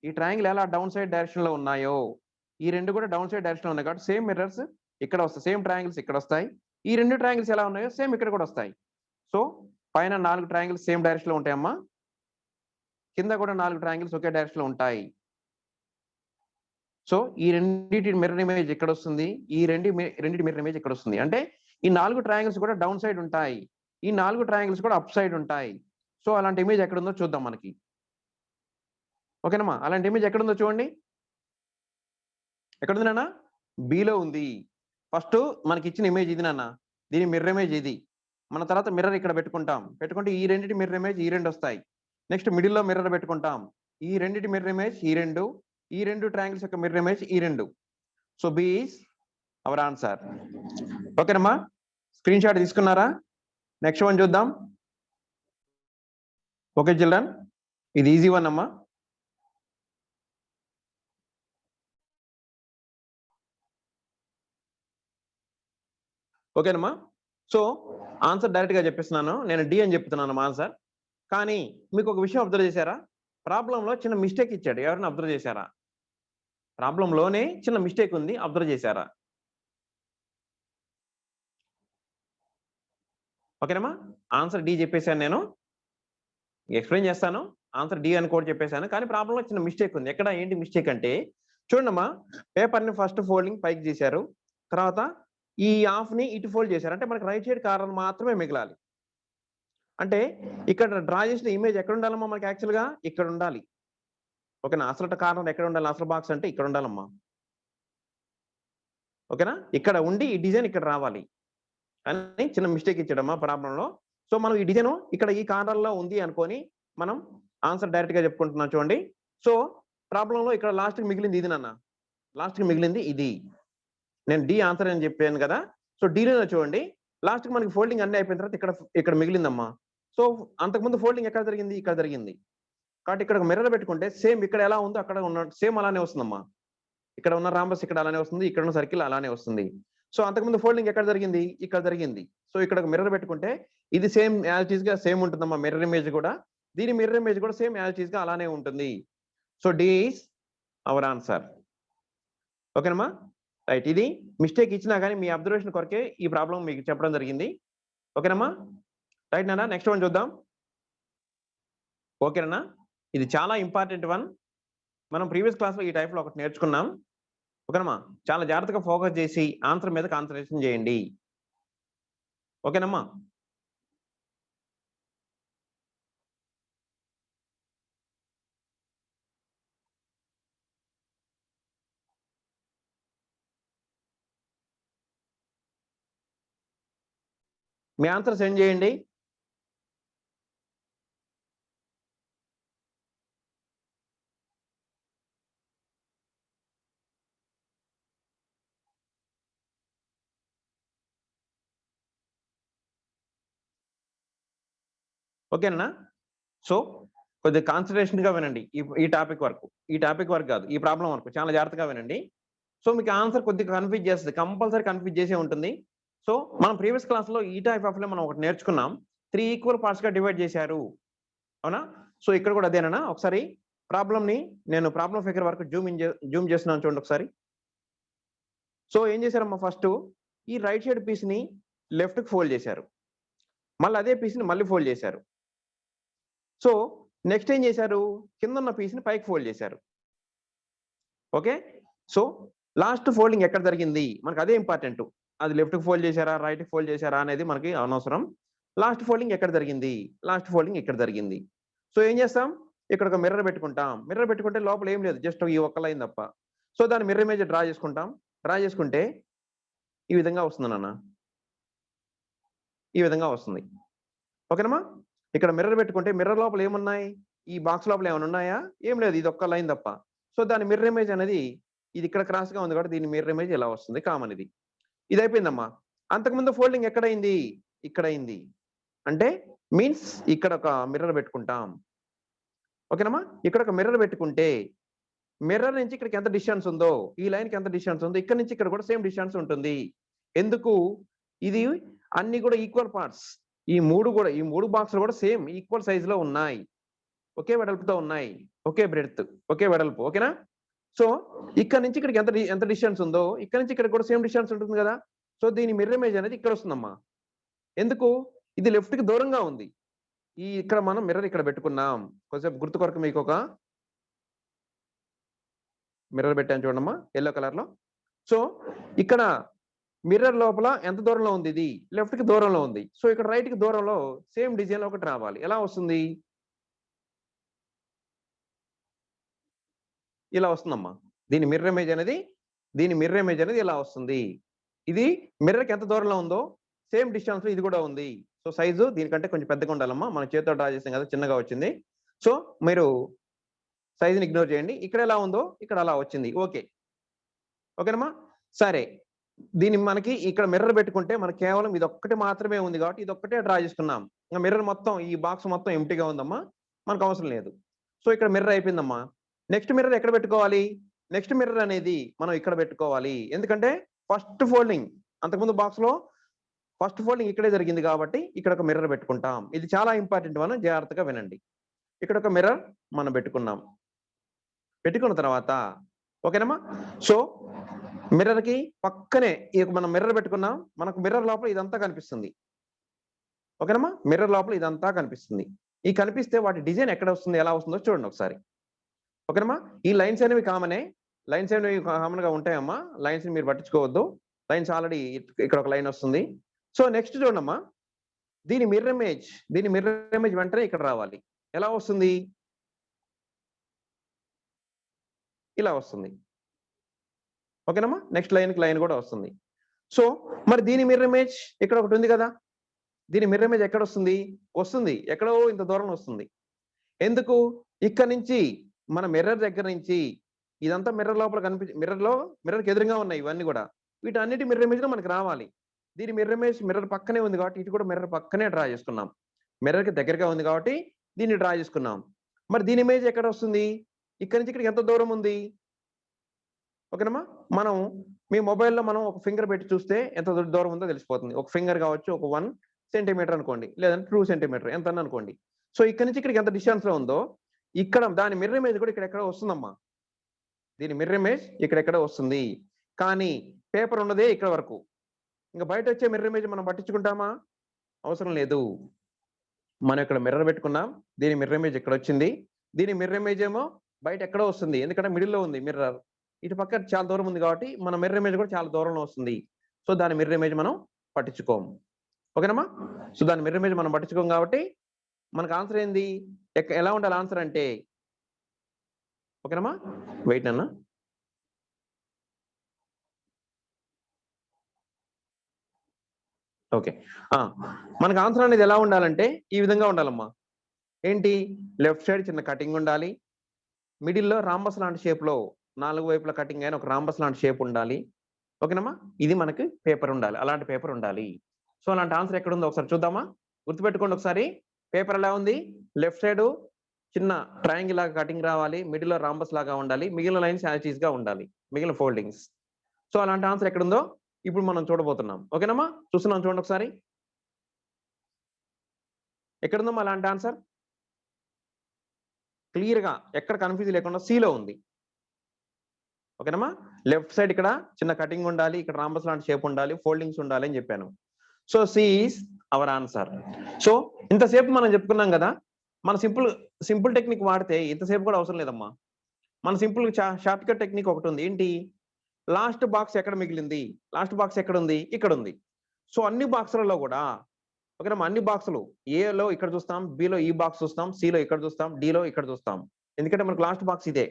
ఈ ట్రయాంగిల్ ఎలా డౌన్ సైడ్ డైరెక్షన్ లో ఉన్నాయో, ఈ రెండు కూడా డౌన్ సైడ్ డైరెక్షన్ లో ఉన్నాయి కాబట్టి సేమ్ మిర్రర్స్ ఇక్కడ వస్తాయి, సేమ్ ట్రయాంగిల్స్ ఇక్కడ వస్తాయి. ఈ రెండు ట్రయాంగిల్స్ ఎలా ఉన్నాయో సేమ్ ఇక్కడ కూడా వస్తాయి. సో పైన 4 ట్రయాంగిల్స్ సేమ్ డైరెక్షన్ లో ఉంటాయమ్మా, కింద కూడా 4 ట్రయాంగిల్స్ ఒకే డైరెక్షన్ లో ఉంటాయి. సో ఈ రెండింటి మిర్రర్ ఇమేజ్ ఇక్కడ వస్తుంది, ఈ రెండింటి మిర్రర్ ఇమేజ్ ఇక్కడ వస్తుంది. అంటే ఈ 4 ట్రయాంగిల్స్ కూడా డౌన్ సైడ్ ఉంటాయి, ఈ 4 ట్రయాంగిల్స్ కూడా అప్ సైడ్ ఉంటాయి. సో అలాంటి ఇమేజ్ ఎక్కడ ఉందో చూద్దాం మనకి. ఓకేనమ్మా? అలాంటి ఇమేజ్ ఎక్కడ ఉందో చూడండి. ఎక్కడ ఉంది నాన్న? బిలో ఉంది. ఫస్ట్ మనకి ఇచ్చిన ఇమేజ్ ఇది నాన్న, దీని మిర్రర్ ఇమేజ్ ఇది. మన తర్వాత మిర్రర్ ఇక్కడ పెట్టుకుంటాం. పెట్టుకుంటే ఈ రెండింటి మిర్రర్ ఇమేజ్ ఈ రెండు వస్తాయి. నెక్స్ట్ మిడిల్ లో మిర్రర్ పెట్టుకుంటాం. ఈ రెండింటి మిర్రర్ ఇమేజ్ ఈ రెండు ట్రయాంగిల్స్ యొక్క మిర్రర్ ఇమేజ్ ఈ రెండు. So B is our answer. ఓకేనమ్మా? స్క్రీన్ షాట్ తీసుకున్నారా? నెక్స్ట్ వన్ చూద్దాం. ఓకే చిల్డ్రన్, ఇది ఈజీ వన్ అమ్మా. ఓకేనమ్మా? సో ఆన్సర్ డైరెక్ట్ గా చెప్పిస్తున్నాను. నేను డి అని చెప్తున్నాను ఆన్సర్. కానీ మీకు ఒక విషయం అబ్జర్వ్ చేశారా? ప్రాబ్లంలో చిన్న మిస్టేక్ ఇచ్చాడు. ఎవరైనా అబ్జర్వ్ చేశారా? ప్రాబ్లంలోనే చిన్న మిస్టేక్ ఉంది, అబ్జర్వ్ చేశారా? ఓకేనమ్మా? ఆన్సర్ డి చెప్పేశాను, నేను ఎక్స్ప్లెయిన్ చేస్తాను. ఆన్సర్ డి అని కూడా చెప్పేశాను, కానీ ప్రాబ్లంలో చిన్న మిస్టేక్ ఉంది. ఎక్కడ ఏంటి మిస్టేక్ అంటే చూడమ్మా, పేపర్ని ఫస్ట్ ఫోల్డింగ్ పైకి చేశారు, తర్వాత ఈ హాఫ్ ని ఇటు ఫోల్డ్ చేశారు. అంటే మనకి రైట్ సైడ్ కార్నర్ మాత్రమే మిగలాలి. అంటే ఇక్కడ డ్రా చేసిన ఇమేజ్ ఎక్కడ ఉండాలమ్మా? మనకి యాక్చువల్గా ఇక్కడ ఉండాలి. ఓకేనా? అసలు కార్నర్ ఎక్కడ ఉండాలి? అసలు బాక్స్ అంటే ఇక్కడ ఉండాలమ్మా. ఓకేనా? ఇక్కడ ఉండి ఈ డిజైన్ ఇక్కడ రావాలి అని చిన్న మిస్టేక్ ఇచ్చాడమ్మా ప్రాబ్లంలో. సో మనం ఈ డిజైన్ ఇక్కడ ఈ కార్నర్ లో ఉంది అనుకొని మనం ఆన్సర్ డైరెక్ట్ గా చెప్పుకుంటున్నాం చూడండి. సో ప్రాబ్లంలో ఇక్కడ లాస్ట్ కి మిగిలింది ఇది నాన్న, లాస్ట్ కి మిగిలింది ఇది. నేను డి ఆన్సర్ అని చెప్పాను కదా. సో డీలో చూడండి, లాస్ట్ కి మనకి ఫోల్డింగ్ అన్ని అయిపోయిన తర్వాత ఇక్కడ మిగిలిందమ్మా. సో అంతకుముందు ఫోల్డింగ్ ఎక్కడ జరిగింది? ఇక్కడ జరిగింది. కాబట్టి ఇక్కడ మిర్రర్ పెట్టుకుంటే సేమ్ ఇక్కడ ఎలా ఉందో అక్కడ ఉన్న సేమ్ అలానే వస్తుందమ్మా. ఇక్కడ ఉన్న రాంబస్ ఇక్కడ అలానే వస్తుంది. ఇక్కడ ఉన్న సర్కిల్ అలానే వస్తుంది. సో అంతకుముందు ఫోల్డింగ్ ఎక్కడ జరిగింది? ఇక్కడ జరిగింది. సో ఇక్కడ ఒక మిర్రర్ పెట్టుకుంటే ఇది సేమ్ యాజ్ ఇట్ ఈస్ గా సేమ్ ఉంటుందమ్మా. మిర్రర్ ఇమేజ్ కూడా దీని మిర్రర్ ఇమేజ్ కూడా సేమ్ యాజ్ ఇట్ ఈస్ గా అలానే ఉంటుంది. So D is our answer. ఓకేనమ్మా? రైట్. ఇది మిస్టేక్ ఇచ్చినా కానీ మీ అబ్జర్వేషన్ కొరకే ఈ ప్రాబ్లం మీకు చెప్పడం జరిగింది. ఓకేనమ్మా? రైట్ నాన్న. నెక్స్ట్ వన్ చూద్దాం. ఓకేనా? ఇది చాలా ఇంపార్టెంట్ వన్. మనం ప్రీవియస్ క్లాస్ లో ఈ టైప్ లో ఒకటి నేర్చుకున్నాం. ఓకేనమ్మా? చాలా జాగ్రత్తగా ఫోకస్ చేసి ఆన్సర్ మీద కాన్సన్ట్రేషన్ చేయండి. ఓకేనమ్మా? మీ ఆన్సర్ సెండ్ చేయండి. ఓకేనా? సో కొద్దిగా కాన్సన్ట్రేషన్ గా వినండి. ఈ టాపిక్ వరకు. ఈ టాపిక్ వరకు కాదు, ఈ ప్రాబ్లం వరకు చాలా జాగ్రత్తగా వినండి. సో మీకు ఆన్సర్ కొద్దిగా కన్ఫ్యూజ్ చేస్తుంది. కంపల్సరీ కన్ఫ్యూజ్ చేసే ఉంటుంది. సో మనం ప్రీవియస్ క్లాస్ లో ఈ టైప్ ఆఫ్ లో మనం ఒకటి నేర్చుకున్నాం. 3 ఈక్వల్ పార్ట్స్ గా డివైడ్ చేశారు. అవునా? సో ఇక్కడ కూడా అదేనా? ఒకసారి ప్రాబ్లం ని నేను ప్రాబ్లం ఫిగర్ వరకు జూమ్ చేస్తున్నాను చూడండి ఒకసారి. సో ఏం చేశారమ్మా? ఫస్ట్ ఈ రైట్ సైడ్ పీస్ ని లెఫ్ట్ కి ఫోల్డ్ చేశారు. మళ్ళీ అదే పీస్ ని మళ్ళీ ఫోల్డ్ చేశారు. సో నెక్స్ట్ ఏం చేశారు? కింద ఉన్న పీస్ ని పైకి ఫోల్డ్ చేశారు. ఓకే. సో లాస్ట్ ఫోల్డింగ్ ఎక్కడ జరిగింది? మనకు అదే ఇంపార్టెంట్. అది లెఫ్ట్ కి ఫోల్డ్ చేశారా, రైట్ కి ఫోల్డ్ చేశారా అనేది మనకి అనవసరం. లాస్ట్ ఫోల్డింగ్ ఎక్కడ జరిగింది? లాస్ట్ ఫోల్డింగ్ ఇక్కడ జరిగింది. సో ఏం చేస్తాం? ఇక్కడ ఒక మిర్రర్ పెట్టుకుంటాం. మిర్రర్ పెట్టుకుంటే లోపల ఏం లేదు, జస్ట్ ఈ ఒక్క లైన్ తప్ప. సో దాని మిర్రర్ ఇమేజ్ డ్రా చేసుకుంటాం. డ్రా చేసుకుంటే ఈ విధంగా వస్తుంది నాన్న. ఈ విధంగా వస్తుంది. ఓకేనమ్మా? ఇక్కడ మిర్రర్ పెట్టుకుంటే మిర్రర్ లోపల ఏమున్నాయి? ఈ బాక్స్ లోపల ఏమైనా ఉన్నాయా? ఏం లేదు, ఇది ఒక్క లైన్ తప్ప. సో దాని మిర్రర్ ఇమేజ్ అనేది ఇది ఇక్కడ క్రాస్ గా ఉంది కాబట్టి దీని మిర్రర్ ఇమేజ్ ఇలా వస్తుంది. కామన్ ఇది. ఇది అయిపోయిందమ్మా. అంతకుముందు ఫోల్డింగ్ ఎక్కడైంది? ఇక్కడ అయింది. అంటే మీన్స్ ఇక్కడ ఒక మిర్రర్ పెట్టుకుంటాం. ఓకేనమ్మా? ఇక్కడ ఒక మిర్రర్ పెట్టుకుంటే మిర్రర్ నుంచి ఇక్కడికి ఎంత డిస్టెన్స్ ఉందో, ఈ లైన్ కి ఎంత డిస్టెన్స్ ఉందో, ఇక్కడ నుంచి ఇక్కడ కూడా సేమ్ డిస్టెన్స్ ఉంటుంది. ఎందుకు? ఇది అన్ని కూడా ఈక్వల్ పార్ట్స్. ఈ మూడు బాక్సులు కూడా సేమ్ ఈక్వల్ సైజ్ లో ఉన్నాయి. ఒకే వెడల్పుతో ఉన్నాయి. ఒకే బ్రెడ్త్, ఒకే వెడల్పు. ఓకేనా? సో ఇక్కడ నుంచి ఇక్కడికి ఎంత డిస్టెన్స్ ఉందో, ఇక్కడ నుంచి ఇక్కడ కూడా సేమ్ డిస్టెన్స్ ఉంటుంది కదా. సో దీని మిర్రర్ ఇమేజ్ అనేది ఇక్కడ వస్తుందమ్మా. ఎందుకు? ఇది లెఫ్ట్ కి దూరంగా ఉంది. ఇక్కడ మనం మిర్రర్ ఇక్కడ పెట్టుకున్నాం. కొంచెం గుర్తు కొరకు మీకు ఒక మిర్రర్ పెట్టాను చూడమ్మా, ఎల్లో కలర్ లో. సో ఇక్కడ మిర్రర్ లోపల ఎంత దూరంలో ఉంది? ఇది లెఫ్ట్ కి దూరంలో ఉంది. సో ఇక్కడ రైట్ కి దూరంలో సేమ్ డిజైన్ ఒకటి రావాలి. ఎలా వస్తుంది? ఇలా వస్తుందమ్మా. దీని మిర్రర్ ఇమేజ్ అనేది ఇలా వస్తుంది. ఇది మిర్రర్ కి ఎంత దూరంలో ఉందో సేమ్ డిస్టెన్స్ ఇది కూడా ఉంది. సో సైజు దీనికంటే కొంచెం పెద్దగా ఉండాలమ్మా. మన చేతితో డ్రా చేసాం కదా, చిన్నగా వచ్చింది. సో మీరు సైజుని ఇగ్నోర్ చేయండి. ఇక్కడ ఎలా ఉందో ఇక్కడ అలా వచ్చింది. ఓకే. ఓకేనమ్మా? సరే. దీన్ని మనకి ఇక్కడ మిర్రర్ పెట్టుకుంటే మనకి కేవలం ఇది ఒక్కటి మాత్రమే ఉంది కాబట్టి ఇది ఒక్కటే డ్రా చేసుకున్నాం. ఇంకా మిర్రర్ మొత్తం ఈ బాక్స్ మొత్తం ఎంప్టీగా ఉందమ్మా, మనకు అవసరం లేదు. సో ఇక్కడ మిర్రర్ అయిపోయిందమ్మా. నెక్స్ట్ మిర్రర్ ఎక్కడ పెట్టుకోవాలి? నెక్స్ట్ మిర్రర్ అనేది మనం ఇక్కడ పెట్టుకోవాలి. ఎందుకంటే ఫస్ట్ ఫోల్డింగ్ అంతకుముందు బాక్స్ లో ఫస్ట్ ఫోల్డింగ్ ఇక్కడే జరిగింది కాబట్టి ఇక్కడ ఒక మిర్రర్ పెట్టుకుంటాం. ఇది చాలా ఇంపార్టెంట్ మనం జాగ్రత్తగా వినండి. ఇక్కడ ఒక మిర్రర్ మనం పెట్టుకున్నాం. పెట్టుకున్న తర్వాత ఓకేనమ్మా? సో మిర్రర్ కి పక్కనే మనం మిర్రర్ పెట్టుకున్నాం. మనకు మిర్రర్ లోపల ఇదంతా కనిపిస్తుంది. ఓకేనమ్మా? మిర్రర్ లోపల ఇదంతా కనిపిస్తుంది. ఈ కనిపిస్తే వాటి డిజైన్ ఎక్కడ వస్తుంది, ఎలా వస్తుందో చూడండి ఒకసారి. ఓకేనమ్మా? ఈ లైన్స్ అనేవి కామనే. లైన్స్ అనేవి కామన్ గా ఉంటాయమ్మా. లైన్స్ ని మీరు పట్టించుకోవద్దు. లైన్స్ ఆల్రెడీ ఇక్కడ ఒక లైన్ వస్తుంది. సో నెక్స్ట్ చూడమ్మా, దీని మిర్రర్ ఇమేజ్ వెంటనే ఇక్కడ రావాలి. ఎలా వస్తుంది? ఇలా వస్తుంది. ఓకేనమ్మా? నెక్స్ట్ లైన్ కూడా వస్తుంది. సో మరి దీని మిర్రర్ ఇమేజ్ ఇక్కడ ఒకటి ఉంది కదా. దీని మిర్రర్ ఇమేజ్ ఎక్కడ వస్తుంది? ఎక్కడో ఇంత దూరం వస్తుంది. ఎందుకు? ఇక్కడ నుంచి మన మిర్రర్ దగ్గర నుంచి ఇదంతా మిర్రర్ లోపల మిర్రర్కి ఎదురుగా ఉన్నాయి ఇవన్నీ కూడా. వీటన్నిటి మిర్రర్ ఇమేజ్ మనకి రావాలి. దీని మిర్రర్ ఇమేజ్ మిర్రర్ పక్కనే ఉంది కాబట్టి ఇటు కూడా మిర్రర్ పక్కనే డ్రా చేసుకున్నాం. మిర్రర్‌కి దగ్గరగా ఉంది కాబట్టి దీన్ని డ్రా చేసుకున్నాం. మరి దీని ఇమేజ్ ఎక్కడ వస్తుంది? ఇక్కడి నుంచి ఇక్కడికి ఎంత దూరం ఉంది? ఓకేనమ్మా? మనం మీ మొబైల్‌లో మనం ఒక ఫింగర్ పెట్టి చూస్తే ఎంత దూరం ఉందో తెలిసిపోతుంది. ఒక ఫింగర్ కావచ్చు, ఒక 1 సెంటీమీటర్ అనుకోండి. లేదంటే 2 సెంటీమీటర్ ఎంతన్నా అనుకోండి. సో, ఇక్కడి నుంచి ఇక్కడికి ఎంత డిస్టెన్స్‌లో ఉందో, ఇక్కడ దాని మిర్రర్ ఇమేజ్ కూడా ఇక్కడెక్కడో వస్తుందమ్మా. దీని మిర్రర్ ఇమేజ్ ఇక్కడెక్కడో వస్తుంది. కానీ పేపర్ ఉన్నదే ఇక్కడ వరకు. ఇంక బయటొచ్చే మిర్రర్ ఇమేజ్ మనం పట్టించుకుంటామా? అవసరం లేదు. మనం ఇక్కడ మిర్రర్ పెట్టుకున్నాం. దీని మిర్రర్ ఇమేజ్ ఇక్కడొచ్చింది. దీని మిర్రర్ ఇమేజ్ ఏమో బయట ఎక్కడో వస్తుంది. ఎందుకంటే మిడిల్‌లో ఉంది మిర్రర్. ఇటు పక్క చాలా దూరం ఉంది కాబట్టి మన మిర్రర్ ఇమేజ్ కూడా చాలా దూరంలో వస్తుంది. సో, దాని మిర్రర్ ఇమేజ్ మనం పట్టించుకోము. ఓకేనమ్మా? సో, దాని మిర్రర్ ఇమేజ్ మనం పట్టించుకోము కాబట్టి మనకు ఆన్సర్ ఏంది? ఎలా ఉండాలి ఆన్సర్ అంటే? ఓకేనమ్మా? వెయిట్ నాన్న. ఓకే. ఆ! మనకు ఆన్సర్ అనేది ఎలా ఉండాలంటే ఈ విధంగా ఉండాలమ్మా. ఏంటి? లెఫ్ట్ సైడ్ చిన్న కటింగ్ ఉండాలి. మిడిల్‌లో రాంబస్ లాంటి షేప్‌లో 4 వైపులా కటింగ్ అయిన ఒక రాంబస్ లాంటి షేప్ ఉండాలి. ఓకేనమ్మా? ఇది మనకి పేపర్ ఉండాలి. అలాంటి పేపర్ ఉండాలి. సో, అలాంటి ఆన్సర్ ఎక్కడుందో ఒకసారి చూద్దామా? గుర్తుపెట్టుకోండి ఒకసారి. పేపర్ ఎలా ఉంది? లెఫ్ట్ సైడు చిన్న ట్రయాంగిల్ లాగా కటింగ్ రావాలి. మిడిల్‌లో రాంబస్ లాగా ఉండాలి. మిగిలిన లైన్స్ యాజ్ ఇట్ ఈస్‌గా ఉండాలి. మిగిలిన ఫోల్డింగ్స్. సో, అలాంటి ఆన్సర్ ఎక్కడుందో ఇప్పుడు మనం చూడబోతున్నాం. ఓకేనమ్మా? చూస్తున్నాం చూడండి ఒకసారి. ఎక్కడుందమ్మా అలాంటి ఆన్సర్? క్లియర్‌గా ఎక్కడ కన్‌ఫ్యూజ్ లేకుండా సిలో ఉంది. ఓకేనమ్మా? లెఫ్ట్ సైడ్ ఇక్కడ చిన్న కటింగ్ ఉండాలి. ఇక్కడ రాంబస్ లాంటి షేప్ ఉండాలి. ఫోల్డింగ్స్ ఉండాలి అని చెప్పాను. So, C is our answer. So, ఇంతసేపు మనం చెప్పుకున్నాం గదా! మన సింపుల్ టెక్నిక్ వాడితే ఇంతసేపు కూడా అవసరం లేదమ్మా. మన సింపుల్ షార్ట్ కట్ టెక్నిక్ ఒకటుంది. ఏంటి? లాస్ట్ బాక్స్ ఎక్కడ మిగిలింది? లాస్ట్ బాక్స్ ఎక్కడుంది? ఇక్కడుంది. సో, అన్ని బాక్సులలో గూడా ఓకేనమ్మా? అన్ని బాక్సులు ఏలో ఇక్కడ చూస్తాం, బిలో ఈ బాక్స్ చూస్తాం, సిలో ఇక్కడ చూస్తాం, డిలో ఇక్కడ చూస్తాం. ఎందుకంటే మనకు లాస్ట్ బాక్స్ ఇదే.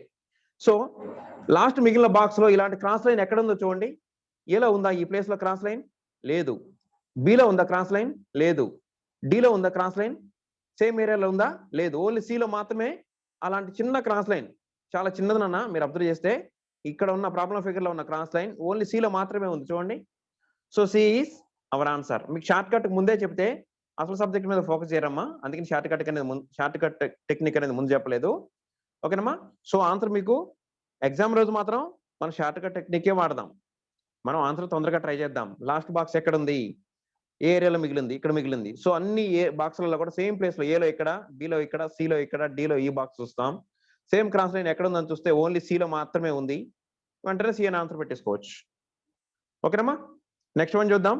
సో, లాస్ట్ మిగిలిన బాక్స్‌లో ఇలాంటి క్రాస్ లైన్ ఎక్కడుందో చూడండి. ఏలో ఉందా ఈ ప్లేస్‌లో క్రాస్ లైన్? లేదు. బిలో ఉందా క్రాస్ లైన్? లేదు. డిలో ఉందా క్రాస్ లైన్? సేమ్ ఏరియాలో ఉందా? లేదు. ఓన్లీ సిలో మాత్రమే అలాంటి చిన్న క్రాస్ లైన్. చాలా చిన్నది నాన్న మీరు అబ్జర్వ్ చేస్తే. ఇక్కడ ఉన్న ప్రాబ్లమ్ ఫిగర్‌లో ఉన్న క్రాస్ లైన్ ఓన్లీ సిలో మాత్రమే ఉంది చూడండి. So, C is our answer. మీకు షార్ట్ కట్ ముందే చెప్తే అసలు సబ్జెక్ట్ మీద ఫోకస్ చేయరమ్మా. అందుకని షార్ట్ కట్ టెక్నిక్ అనేది ముందు చెప్పలేదు. ఓకేనమ్మా? సో, ఆన్సర్ మీకు ఎగ్జామ్ రోజు మాత్రం మనం షార్ట్ కట్ టెక్నికే వాడదాం. మనం ఆన్సర్ తొందరగా ట్రై చేద్దాం. లాస్ట్ బాక్స్ ఎక్కడుంది? ఏ ఏరియాలో మిగిలింది? ఇక్కడ మిగిలింది. సో, అన్ని బాక్సులలో కూడా సేమ్ ప్లేస్‌లో ఏలో ఇక్కడ, బిలో ఇక్కడ, సిలో ఇక్కడ, డిలో ఈ బాక్స్ చూస్తాం. సేమ్ క్రాస్ లైన్ ఎక్కడుందని చూస్తే ఓన్లీ సిలో మాత్రమే ఉంది. వెంటనే సి అని ఆన్సర్ పెట్టేసుకోవచ్చు. ఓకేనమ్మా? నెక్స్ట్ వన్ చూద్దాం.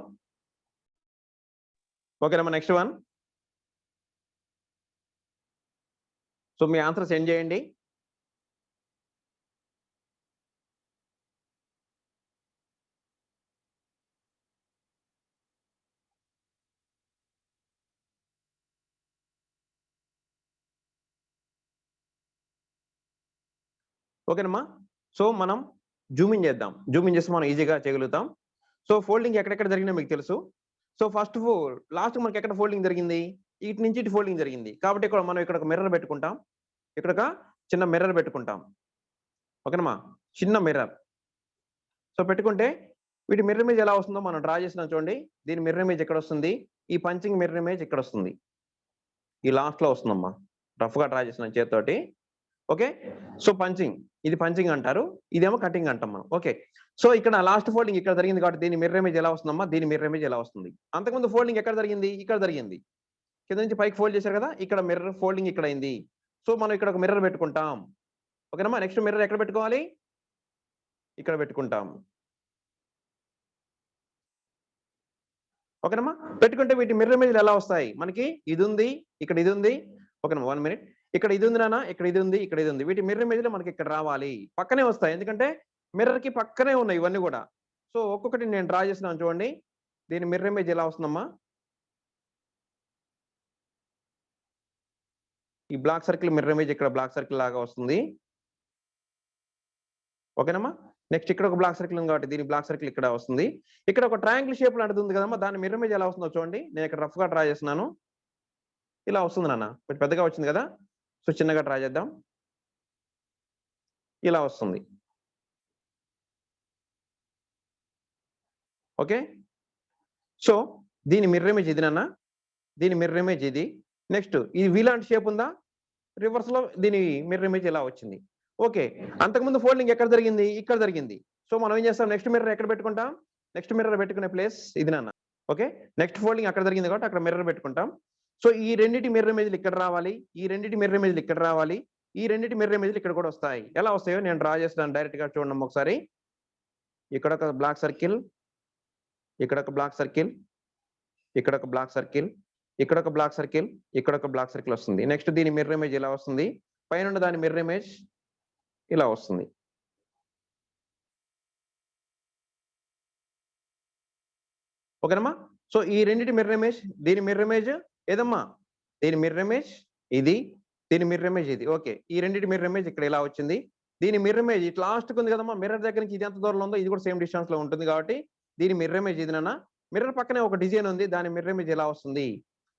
ఓకేనమ్మా? Next one. సో, మీ ఆన్సర్ సెండ్ చేయండి. ఓకేనమ్మా? సో, మనం జూమ్ ఇన్ చేద్దాం. జూమ్ ఇన్ చేస్తే మనం ఈజీగా చేయగలుగుతాం. సో, ఫోల్డింగ్ ఎక్కడెక్కడ జరిగిందో మీకు తెలుసు. సో, లాస్ట్‌కి మనకి ఎక్కడ ఫోల్డింగ్ జరిగింది? ఇటు నుంచి ఇటు ఫోల్డింగ్ జరిగింది. కాబట్టి మనం ఇక్కడ ఒక మిర్రర్ పెట్టుకుంటాం. ఇక్కడ ఒక చిన్న మిర్రర్ పెట్టుకుంటాం. ఓకేనమ్మా? చిన్న మిర్రర్. సో, పెట్టుకుంటే వీటి మిర్రర్ ఇమేజ్ ఎలా వస్తుందో మనం డ్రా చేసినాం చూడండి. దీని మిర్రర్ ఇమేజ్ ఎక్కడొస్తుంది? ఈ పంచింగ్ మిర్రర్ ఇమేజ్ ఇక్కడొస్తుంది. ఈ లాస్ట్‌లో వస్తుందమ్మా. రఫ్‌గా డ్రా చేసినాం చేత్తోటి. ఓకే. సో, ఇది పంచింగ్ అంటారు. ఇదేమో కటింగ్ అంటాం మనం. ఓకే. సో, ఇక్కడ లాస్ట్ ఫోల్డింగ్ ఇక్కడ జరిగింది కాబట్టి దీని మిర్రర్ ఇమేజ్ ఎలా వస్తుందమ్మా? దీని మిర్రర్ ఇమేజ్ ఎలా వస్తుంది? అంతకుముందు ఫోల్డింగ్ ఎక్కడ జరిగింది? ఇక్కడ జరిగింది. కింద నుంచి పైకి ఫోల్డ్ చేశారు కదా! ఇక్కడ మిర్రర్ ఫోల్డింగ్ ఇక్కడ అయింది. సో, మనం ఇక్కడ ఒక మిర్రర్ పెట్టుకుంటాం. ఓకేనమ్మా? నెక్స్ట్ మిర్రర్ ఎక్కడ పెట్టుకోవాలి? ఇక్కడ పెట్టుకుంటాం. ఓకేనమ్మా? పెట్టుకుంటే వీటి మిర్రర్ ఇమేజ్‌లు ఎలా వస్తాయి? మనకి ఇదుంది, ఇక్కడ ఇదుంది. ఓకేనా? 1 మినిట్. ఇక్కడ ఇదుంది నాన్న, ఇక్కడ ఇదుంది, ఇక్కడ ఇదుంది. వీటి మిర్రర్ ఇమేజ్‌లు మనకి ఇక్కడ రావాలి. పక్కనే వస్తాయి. ఎందుకంటే మిర్రర్‌కి పక్కనే ఉన్నాయి ఇవన్నీ గూడా. సో, ఒక్కొక్కటి నేను డ్రా చేస్తున్నాను చూడండి. దీని మిర్రర్ ఇమేజ్ ఎలా వస్తుందమ్మా? ఈ బ్లాక్ సర్కిల్ మిర్రర్ ఇమేజ్ ఇక్కడ బ్లాక్ సర్కిల్ లాగా వస్తుంది. ఓకేనమ్మా? నెక్స్ట్ ఇక్కడ ఒక బ్లాక్ సర్కిల్ ఉంది కాబట్టి దీని బ్లాక్ సర్కిల్ ఇక్కడ వస్తుంది. ఇక్కడ ఒక ట్రయాంగిల్ షేప్ లాంటిది ఉంది కదమ్మా! దాని మిర్రర్ ఇమేజ్ ఎలా వస్తుందో చూడండి. నేను ఇక్కడ రఫ్‌గా డ్రా చేస్తున్నాను. ఇలా వస్తుంది నాన్న. కొంచెం పెద్దగా వచ్చింది కదా! సో, చిన్నగా డ్రా చేద్దాం. ఇలా వస్తుంది. ఓకే. సో దీని మిర్రర్ ఇమేజ్ ఇది నాన్న, దీని మిర్రర్ ఇమేజ్ ఇది. నెక్స్ట్ ఈ వి లాంటి షేప్ ఉందా, రివర్స్ లో దీని మిర్రర్ ఇమేజ్ ఇలా వచ్చింది. ఓకే, అంతకుముందు ఫోల్డింగ్ ఎక్కడ జరిగింది, ఇక్కడ జరిగింది. సో మనం ఏం చేస్తాం, నెక్స్ట్ మిర్రర్ ఎక్కడ పెట్టుకుంటాం, నెక్స్ట్ మిర్రర్ పెట్టుకునే ప్లేస్ ఇది నాన్న. ఓకే, నెక్స్ట్ ఫోల్డింగ్ అక్కడ జరిగింది కాబట్టి అక్కడ మిర్రర్ పెట్టుకుంటాం. సో ఈ రెండింటి మిర్రర్ ఇమేజ్లు ఇక్కడ రావాలి, ఈ రెండింటి మిర్రర్ ఇమేజ్లు ఇక్కడ రావాలి, ఈ రెండింటి మిర్రర్ ఇమేజ్లు ఇక్కడ కూడా వస్తాయి. ఎలా వస్తాయో నేను డ్రా చేస్తాను డైరెక్ట్ గా చూడండి ఒకసారి. ఇక్కడ ఒక బ్లాక్ సర్కిల్, ఇక్కడ ఒక బ్లాక్ సర్కిల్, ఇక్కడ ఒక బ్లాక్ సర్కిల్, ఇక్కడ ఒక బ్లాక్ సర్కిల్, ఇక్కడ ఒక బ్లాక్ సర్కిల్ వస్తుంది. నెక్స్ట్ దీని మిర్రర్ ఇమేజ్ ఇలా వస్తుంది, పైన దాని మిర్రర్ ఇమేజ్ ఇలా వస్తుంది. ఓకేనమ్మా. సో ఈ రెండింటి మిర్రర్ ఇమేజ్, దీని మిర్రర్ ఇమేజ్ ఏదమ్మా, దీని మిర్రర్ ఇమేజ్ ఇది, దీని మిర్రర్ ఇమేజ్ ఇది. ఓకే, ఈ రెండింటి మిర్రర్ ఇమేజ్ ఇక్కడ ఇలా వచ్చింది. దీని మిర్రర్ ఇమేజ్ ఇట్లా లాస్ట్ ఉంది కదమ్మా, మిర్రర్ దగ్గర నుంచి ఇది ఎంత దూరంలో ఉందో ఇది కూడా సేమ్ డిస్టెన్స్ లో ఉంటుంది కాబట్టి దీని మిర్రర్ ఇమేజ్ ఇది నాన్న. మిర్రర్ పక్కనే ఒక డిజైన్ ఉంది, దాని మిర్రర్ ఇమేజ్ ఇలా వస్తుంది.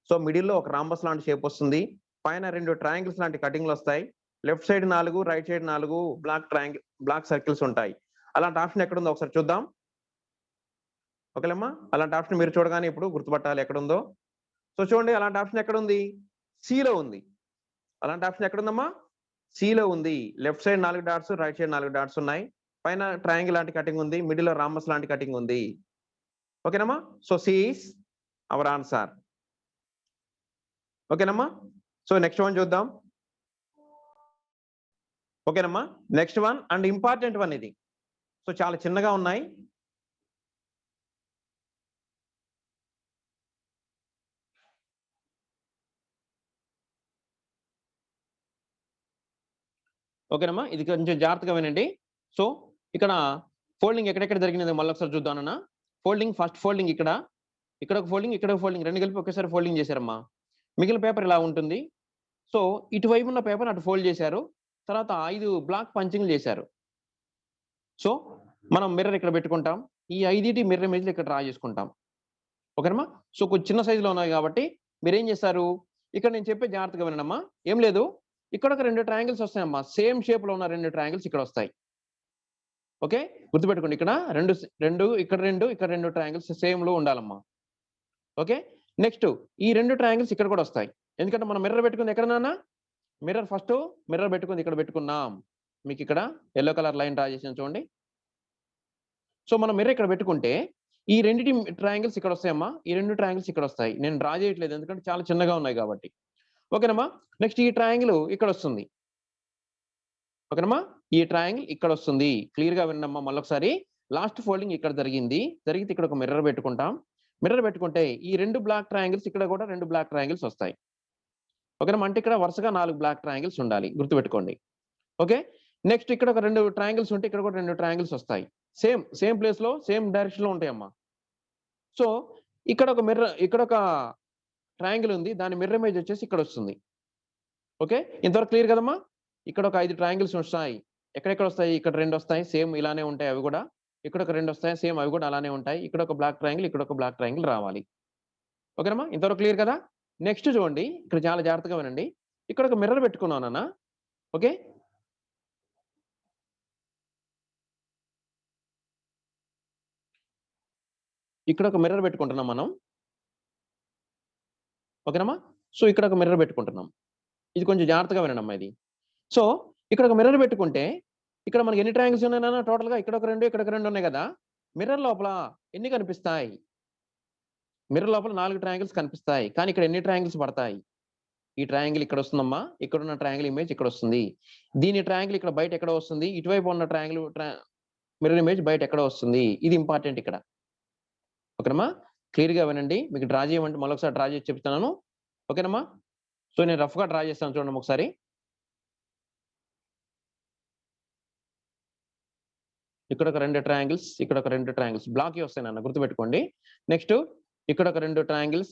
సో మిడిల్ లో ఒక రాంబస్ లాంటి షేప్ వస్తుంది, పైన రెండు ట్రయాంగిల్స్ లాంటి కటింగ్లు వస్తాయి, left side 4, right side 4 black circles ఉంటాయి. అలాంటి ఆప్షన్ ఎక్కడ ఉందో ఒకసారి చూద్దాం. ఓకేలమ్మా, అలాంటి ఆప్షన్ మీరు చూడగానే ఇప్పుడు గుర్తుపట్టాలి ఎక్కడ ఉందో. సో చూడండి, అలాంటి ఆప్షన్ ఎక్కడ ఉంది, సిలో ఉంది. అలాంటి ఆప్షన్ ఎక్కడ ఉందమ్మా, సిలో ఉంది. Left side 4 dots, right side 4 dots ఉన్నాయి, పైన ట్రయాంగిల్ లాంటి కటింగ్ ఉంది, మిడిల్ లో రాంబస్ లాంటి కటింగ్ ఉంది. ఓకేనమ్మా. So C is our answer. ఓకేనమ్మా. సో నెక్స్ట్ వన్ చూద్దాం. ఓకేనమ్మా, next one and important one ఇది. సో చాలా చిన్నగా ఉన్నాయి. ఓకేనమ్మా, ఇది కొంచెం జాగ్రత్తగా వినండి. సో ఇక్కడ ఫోల్డింగ్ ఎక్కడెక్కడ జరిగినది మళ్ళీ ఒకసారి చూద్దానన్నా. ఫోల్డింగ్, ఫస్ట్ ఫోల్డింగ్ ఇక్కడ, ఇక్కడ ఒక ఫోల్డింగ్, ఇక్కడ ఒక ఫోల్డింగ్, రెండు కలిపి ఒకేసారి ఫోల్డింగ్ చేశారమ్మా. మిగిలిన పేపర్ ఇలా ఉంటుంది. సో ఇటువైపు ఉన్న పేపర్ అటు ఫోల్డ్ చేశారు, తర్వాత 5 బ్లాక్ పంచింగ్లు చేశారు. సో మనం మిర్రర్ ఇక్కడ పెట్టుకుంటాం, ఈ 5 మిర్రర్ ఇమేజ్లు ఇక్కడ డ్రా చేసుకుంటాం. ఓకేనమ్మా. సో కొంచెం చిన్న సైజులో ఉన్నాయి కాబట్టి మీరు ఏం చేస్తారు, ఇక్కడ నేను చెప్పే జాగ్రత్తగా వినమ్మా. ఏం లేదు, ఇక్కడ ఒక 2 ట్రయాంగిల్స్ వస్తాయమ్మా, సేమ్ షేప్ లో ఉన్న 2 ట్రయాంగిల్స్ ఇక్కడ వస్తాయి. ఓకే, గుర్తుపెట్టుకోండి, ఇక్కడ రెండు ఇక్కడ 2 ట్రయాంగిల్స్ సేమ్ లో ఉండాలమ్మా. ఓకే, నెక్స్ట్ ఈ 2 ట్రయాంగిల్స్ ఇక్కడ కూడా వస్తాయి, ఎందుకంటే మనం మిర్రర్ పెట్టుకుంది ఎక్కడ నాన్న, మిర్రర్ ఫస్ట్ మిర్రర్ పెట్టుకుంది ఇక్కడ పెట్టుకున్నాం. మీకు ఇక్కడ ఎల్లో కలర్ లైన్ డ్రా చేసిన చూడండి. సో మనం మిర్రర్ ఇక్కడ పెట్టుకుంటే ఈ రెండింటి ట్రయాంగిల్స్ ఇక్కడ వస్తాయమ్మా, ఈ 2 ట్రయాంగిల్స్ ఇక్కడ వస్తాయి. నేను డ్రా చేయట్లేదు ఎందుకంటే చాలా చిన్నగా ఉన్నాయి కాబట్టి. ఓకేనమ్మా. నెక్స్ట్ ఈ ట్రయాంగిల్ ఇక్కడ వస్తుంది. ఓకేనమ్మా, ఈ ట్రయాంగిల్ ఇక్కడ వస్తుంది. క్లియర్ గా విన్నమ్మా. మళ్ళొకసారి, లాస్ట్ ఫోల్డింగ్ ఇక్కడ జరిగితే ఇక్కడ ఒక మిర్రర్ పెట్టుకుంటాం. మిర్రర్ పెట్టుకుంటే ఈ 2 బ్లాక్ ట్రయాంగిల్స్ ఇక్కడ కూడా 2 బ్లాక్ ట్రయాంగిల్స్ వస్తాయి. ఓకేనమ్మా, అంటే ఇక్కడ వరుసగా 4 బ్లాక్ ట్రయాంగిల్స్ ఉండాలి, గుర్తుపెట్టుకోండి. ఓకే, నెక్స్ట్ ఇక్కడ ఒక 2 ట్రయాంగిల్స్ ఉంటే ఇక్కడ కూడా 2 ట్రయాంగిల్స్ వస్తాయి. సేమ్ ప్లేస్ లో సేమ్ డైరెక్షన్ లో ఉంటాయమ్మా. సో ఇక్కడ ఒక మిర్రర్, ఇక్కడ ఒక ట్రయాంగిల్ ఉంది, దాని మిర్రర్ ఇమేజ్ వచ్చేసి ఇక్కడ వస్తుంది. ఓకే, ఇంతవరకు క్లియర్ కదమ్మా. ఇక్కడ ఒక 5 ట్రయాంగిల్స్ వస్తాయి, ఎక్కడెక్కడ వస్తాయి, ఇక్కడ 2 వస్తాయి, సేమ్ ఇలానే ఉంటాయి అవి కూడా. ఇక్కడ ఒక 2 వస్తాయి, సేమ్ అవి కూడా అలానే ఉంటాయి. ఇక్కడ ఒక బ్లాక్ ట్రయాంగిల్, ఇక్కడ ఒక బ్లాక్ ట్రయాంగిల్ రావాలి. ఓకేనమ్మా, ఇంతవరకు క్లియర్ కదా. నెక్స్ట్ చూడండి, ఇక్కడ చాలా జాగ్రత్తగా వినండి. ఇక్కడ ఒక మిర్రర్ పెట్టుకున్నాను అన్న. ఓకే, ఇక్కడ ఒక మిర్రర్ పెట్టుకుంటున్నాం మనం. ఓకేనమ్మా. సో ఇక్కడ ఒక మిర్రర్ పెట్టుకుంటున్నాం, ఇది కొంచెం జాగ్రత్తగా వినండి ఇది. సో ఇక్కడ ఒక మిర్రర్ పెట్టుకుంటే ఇక్కడ మనకి ఎన్ని ట్రయాంగిల్స్ ఉన్నాయన్నా టోటల్ గా, ఇక్కడ ఒక 2, ఇక్కడ ఒక 2 ఉన్నాయి కదా. మిర్రర్ లోపల ఎన్ని కనిపిస్తాయి, మిర్రర్ లోపల 4 ట్రయాంగిల్స్ కనిపిస్తాయి, కానీ ఇక్కడ ఎన్ని ట్రయాంగిల్స్ పడతాయి, ఈ ట్రయాంగిల్ ఇక్కడ వస్తుందమ్మా, ఇక్కడ ఉన్న ట్రయాంగిల్ ఇమేజ్ ఇక్కడ వస్తుంది. దీని ట్రయాంగిల్ ఇక్కడ బయట ఎక్కడ వస్తుంది, ఇటువైపు ఉన్న ట్రయాంగిల్ మిర్రర్ ఇమేజ్ బయట ఎక్కడ వస్తుంది. ఇది ఇంపార్టెంట్ ఇక్కడ. ఓకేనమ్మా, క్లియర్ గా వినండి. మీకు డ్రా చేయమంటే మళ్ళొకసారి డ్రా చేసి చెప్తున్నాను. ఓకేనమ్మా. సో నేను రఫ్ గా డ్రా చేస్తాను చూడండి ఒకసారి. ఇక్కడ ఒక 2 ట్రయాంగిల్స్, ఇక్కడ ఒక 2 ట్రయాంగిల్స్ బ్లాక్ వస్తాయి నాన్న, గుర్తుపెట్టుకోండి. నెక్స్ట్ ఇక్కడ ఒక 2 ట్రయాంగిల్స్,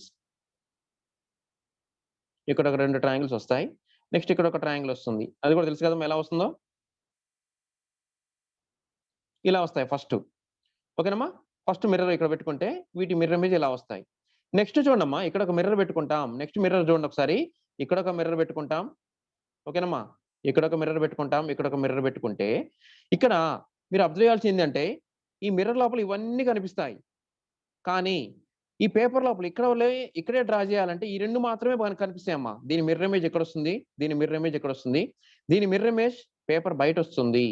ఇక్కడ ఒక 2 ట్రయాంగిల్స్ వస్తాయి. నెక్స్ట్ ఇక్కడ ఒక ట్రయాంగిల్ వస్తుంది, అది కూడా తెలుసు కదమ్మా ఎలా వస్తుందో, ఇలా వస్తాయి ఫస్ట్. ఓకేనమ్మా, ఫస్ట్ మిర్రర్ ఇక్కడ పెట్టుకుంటే వీటి మిర్రర్ ఇమేజ్ ఇలా వస్తాయి. నెక్స్ట్ చూడమ్మా, ఇక్కడ ఒక మిర్రర్ పెట్టుకుంటాం. నెక్స్ట్ మిర్రర్ చూడండి ఒకసారి, ఇక్కడ ఒక మిర్రర్ పెట్టుకుంటాం. ఓకేనమ్మా, ఇక్కడ ఒక మిర్రర్ పెట్టుకుంటాం, ఇక్కడ ఒక మిర్రర్ పెట్టుకుంటే ఇక్కడ మీరు అబ్జర్వ్ చేయాల్సింది ఏంటంటే ఈ మిర్రర్ లోపల ఇవన్నీ కనిపిస్తాయి, కానీ ఈ పేపర్ లోపల ఇక్కడే డ్రా చేయాలంటే ఈ రెండు మాత్రమే మనకు కనిపిస్తాయమ్మా. దీని మిర్రర్ ఇమేజ్ ఎక్కడ వస్తుంది, దీని మిర్రర్ ఇమేజ్ ఎక్కడ వస్తుంది, దీని మిర్రర్ ఇమేజ్ పేపర్ బయట వస్తుంది.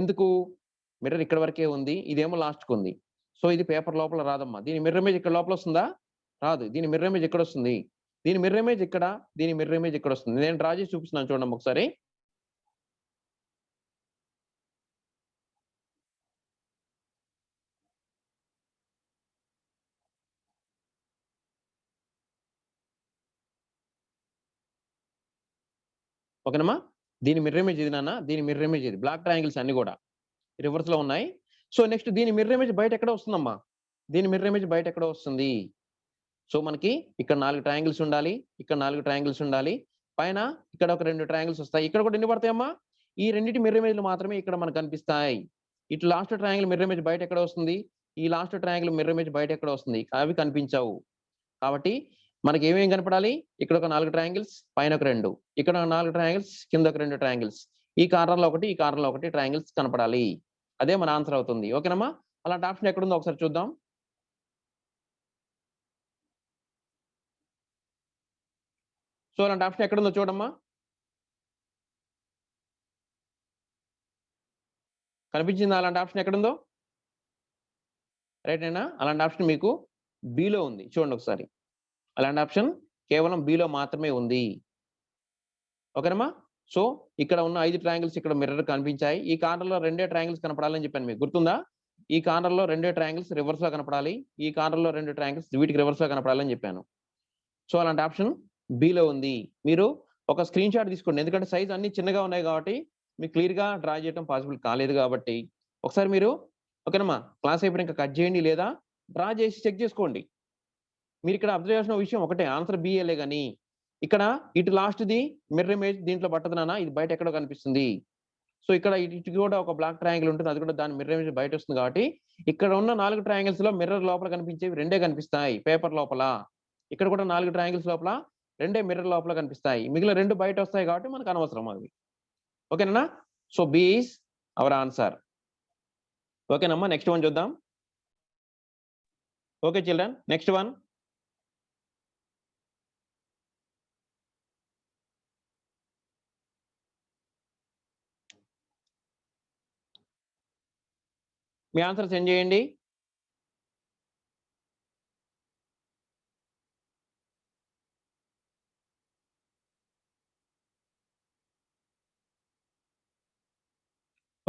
ఎందుకు? మిర్రర్ ఇక్కడ వరకే ఉంది, ఇదేమో లాస్ట్కి ఉంది. సో ఇది పేపర్ లోపల రాదమ్మా. దీని మిర్రర్ ఇమేజ్ ఇక్కడ లోపల వస్తుందా? రాదు. దీని మిర్రర్ ఇమేజ్ ఎక్కడ వస్తుంది? దీని మిర్రర్ ఇమేజ్ ఇక్కడ, దీని మిర్రర్ ఇమేజ్ ఇక్కడ వస్తుంది. నేను డ్రా చేసి చూపిస్తున్నాను చూడండి ఒకసారి. ఓకేనమ్మా. దీని మిర్రర్ ఇమేజ్ ఇది నాన్న, దీని మిర్రర్ ఇమేజ్ ఇది. బ్లాక్ ట్రయాంగిల్స్ అన్ని కూడా రివర్స్ లో ఉన్నాయి. సో నెక్స్ట్ దీని మిర్రర్ ఇమేజ్ బయట ఎక్కడ వస్తుందమ్మా? దీని మిర్రర్ ఇమేజ్ బయట ఎక్కడ వస్తుంది? సో మనకి ఇక్కడ 4 ట్రయాంగిల్స్ ఉండాలి, ఇక్కడ 4 ట్రయాంగిల్స్ ఉండాలి, పైన ఇక్కడ ఒక 2 ట్రయాంగిల్స్ వస్తాయి. ఇక్కడ కూడా ఎన్ని పడతాయమ్మా? ఈ రెండింటి మిర్రర్ ఇమేజ్లు మాత్రమే ఇక్కడ మనకు కనిపిస్తాయి. ఇటు లాస్ట్ ట్రయాంగిల్ మిర్రర్ ఇమేజ్ బయట ఎక్కడ వస్తుంది? ఈ లాస్ట్ ట్రయాంగిల్ మిర్రర్ ఇమేజ్ బయట ఎక్కడ వస్తుంది? అవి కనిపించవు. కాబట్టి మనకి ఏమేమి కనపడాలి? ఇక్కడ ఒక 4 ట్రయాంగిల్స్, పైన ఒక 2, ఇక్కడ 4 ట్రయాంగిల్స్, కింద ఒక 2 ట్రయాంగిల్స్, ఈ కార్నర్ లో ఒకటి, ఈ కార్నర్ లో ఒకటి ట్రయాంగిల్స్ కనపడాలి. అదే మన ఆన్సర్ అవుతుంది. ఓకేనమ్మా. అలాంటి ఆప్షన్ ఎక్కడుందో ఒకసారి చూద్దాం. సో అలాంటి ఆప్షన్ ఎక్కడుందో చూడమ్మా. కనిపించిందా అలాంటి ఆప్షన్ ఎక్కడుందో? రైట్ అయినా అలాంటి ఆప్షన్ మీకు బిలో ఉంది. చూడండి ఒకసారి. అలాంటి ఆప్షన్ కేవలం బిలో మాత్రమే ఉంది. ఓకేనమ్మా. సో ఇక్కడ ఉన్న 5 ట్రయాంగిల్స్ ఇక్కడ మిర్రర్ కనిపించాయి. ఈ కార్నర్ లో 2 ట్రయాంగిల్స్ కనపడాలని చెప్పాను మీకు, గుర్తుందా? ఈ కార్నర్ లో 2 ట్రయాంగిల్స్ రివర్స్ లో కనపడాలి, ఈ కార్నర్ లో 2 ట్రయాంగిల్స్ వీటికి రివర్స్ లో కనపడాలని చెప్పాను. సో అలాంటి ఆప్షన్ బిలో ఉంది. మీరు ఒక స్క్రీన్ షాట్ తీసుకోండి, ఎందుకంటే సైజ్ అన్ని చిన్నగా ఉన్నాయి కాబట్టి మీకు క్లియర్ గా డ్రా చేయడం పాసిబుల్ కాలేదు కాబట్టి ఒకసారి మీరు ఓకేనమ్మా క్లాస్ అయిపోయినాక కట్ చేయండి, లేదా డ్రా చేసి చెక్ చేసుకోండి. మీరు ఇక్కడ అబ్జర్వ్ చేసిన విషయం ఒకటే, ఆన్సర్ బిఏలే కానీ ఇక్కడ ఇటు లాస్ట్ ది మిర్రర్ ఇమేజ్ దీంట్లో పట్టదు నాన్న, ఇది బయట ఎక్కడో కనిపిస్తుంది. సో ఇక్కడ ఇటు కూడా ఒక బ్లాక్ ట్రయాంగిల్ ఉంటుంది, అది కూడా దాని మిర్రర్ ఇమేజ్ బయట వస్తుంది. కాబట్టి ఇక్కడ ఉన్న 4 ట్రయాంగిల్స్ లో మిర్రర్ లోపల కనిపించేవి 2 కనిపిస్తాయి పేపర్ లోపల. ఇక్కడ కూడా 4 ట్రయాంగిల్స్ లోపల 2 మిర్రర్ లోపల కనిపిస్తాయి, మిగిలిన 2 బయట వస్తాయి కాబట్టి మనకు అనవసరం అవి. ఓకేనా? So B is our answer. ఓకేనమ్మా. నెక్స్ట్ వన్ చూద్దాం. Okay children, next one. మీ ఆన్సర్ సెండ్ చేయండి.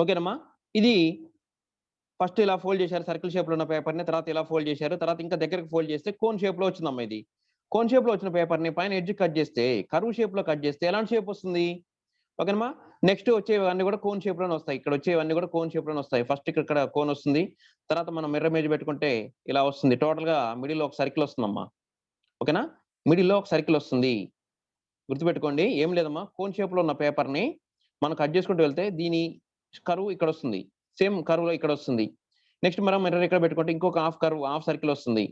ఓకేనమ్మా. ఇది ఫస్ట్ ఇలా ఫోల్డ్ చేశారు సర్కిల్ షేప్ లో ఉన్న పేపర్ ని, తర్వాత ఇలా ఫోల్డ్ చేశారు, తర్వాత ఇంకా దగ్గరకు ఫోల్డ్ చేస్తే కోన్ షేప్ లో వచ్చిందమ్మా. ఇది కోన్ షేప్ లో వచ్చిన పేపర్ ని పైన ఎడ్జ్ కట్ చేస్తే, కర్వ్ షేప్ లో కట్ చేస్తే ఎలాంటి షేప్ వస్తుంది? ఓకేనమ్మా. నెక్స్ట్ వచ్చేవన్నీ కూడా కోన్ షేప్ లోనే వస్తాయి. ఇక్కడ వచ్చేవన్నీ కూడా కోన్ షేప్ లోనే వస్తాయి. ఫస్ట్ ఇక్కడ కోన్ వస్తుంది, తర్వాత మనం మిర్రర్ ఇమేజ్ పెట్టుకుంటే ఇలా వస్తుంది. టోటల్ గా మిడిల్ లో ఒక సర్కిల్ వస్తుందమ్మా. ఓకేనా? మిడిల్ లో ఒక సర్కిల్ వస్తుంది. గుర్తుపెట్టుకోండి, ఏం లేదమ్మా, కోన్ షేప్ లో ఉన్న పేపర్ ని మనం కట్ చేసుకుంటూ వెళ్తే దీని కర్వ్ ఇక్కడ వస్తుంది, సేమ్ కర్వ్ లో ఇక్కడ వస్తుంది. నెక్స్ట్ మనం మిర్రర్ ఇక్కడ పెట్టుకుంటే ఇంకొక హాఫ్ సర్కిల్ వస్తుంది.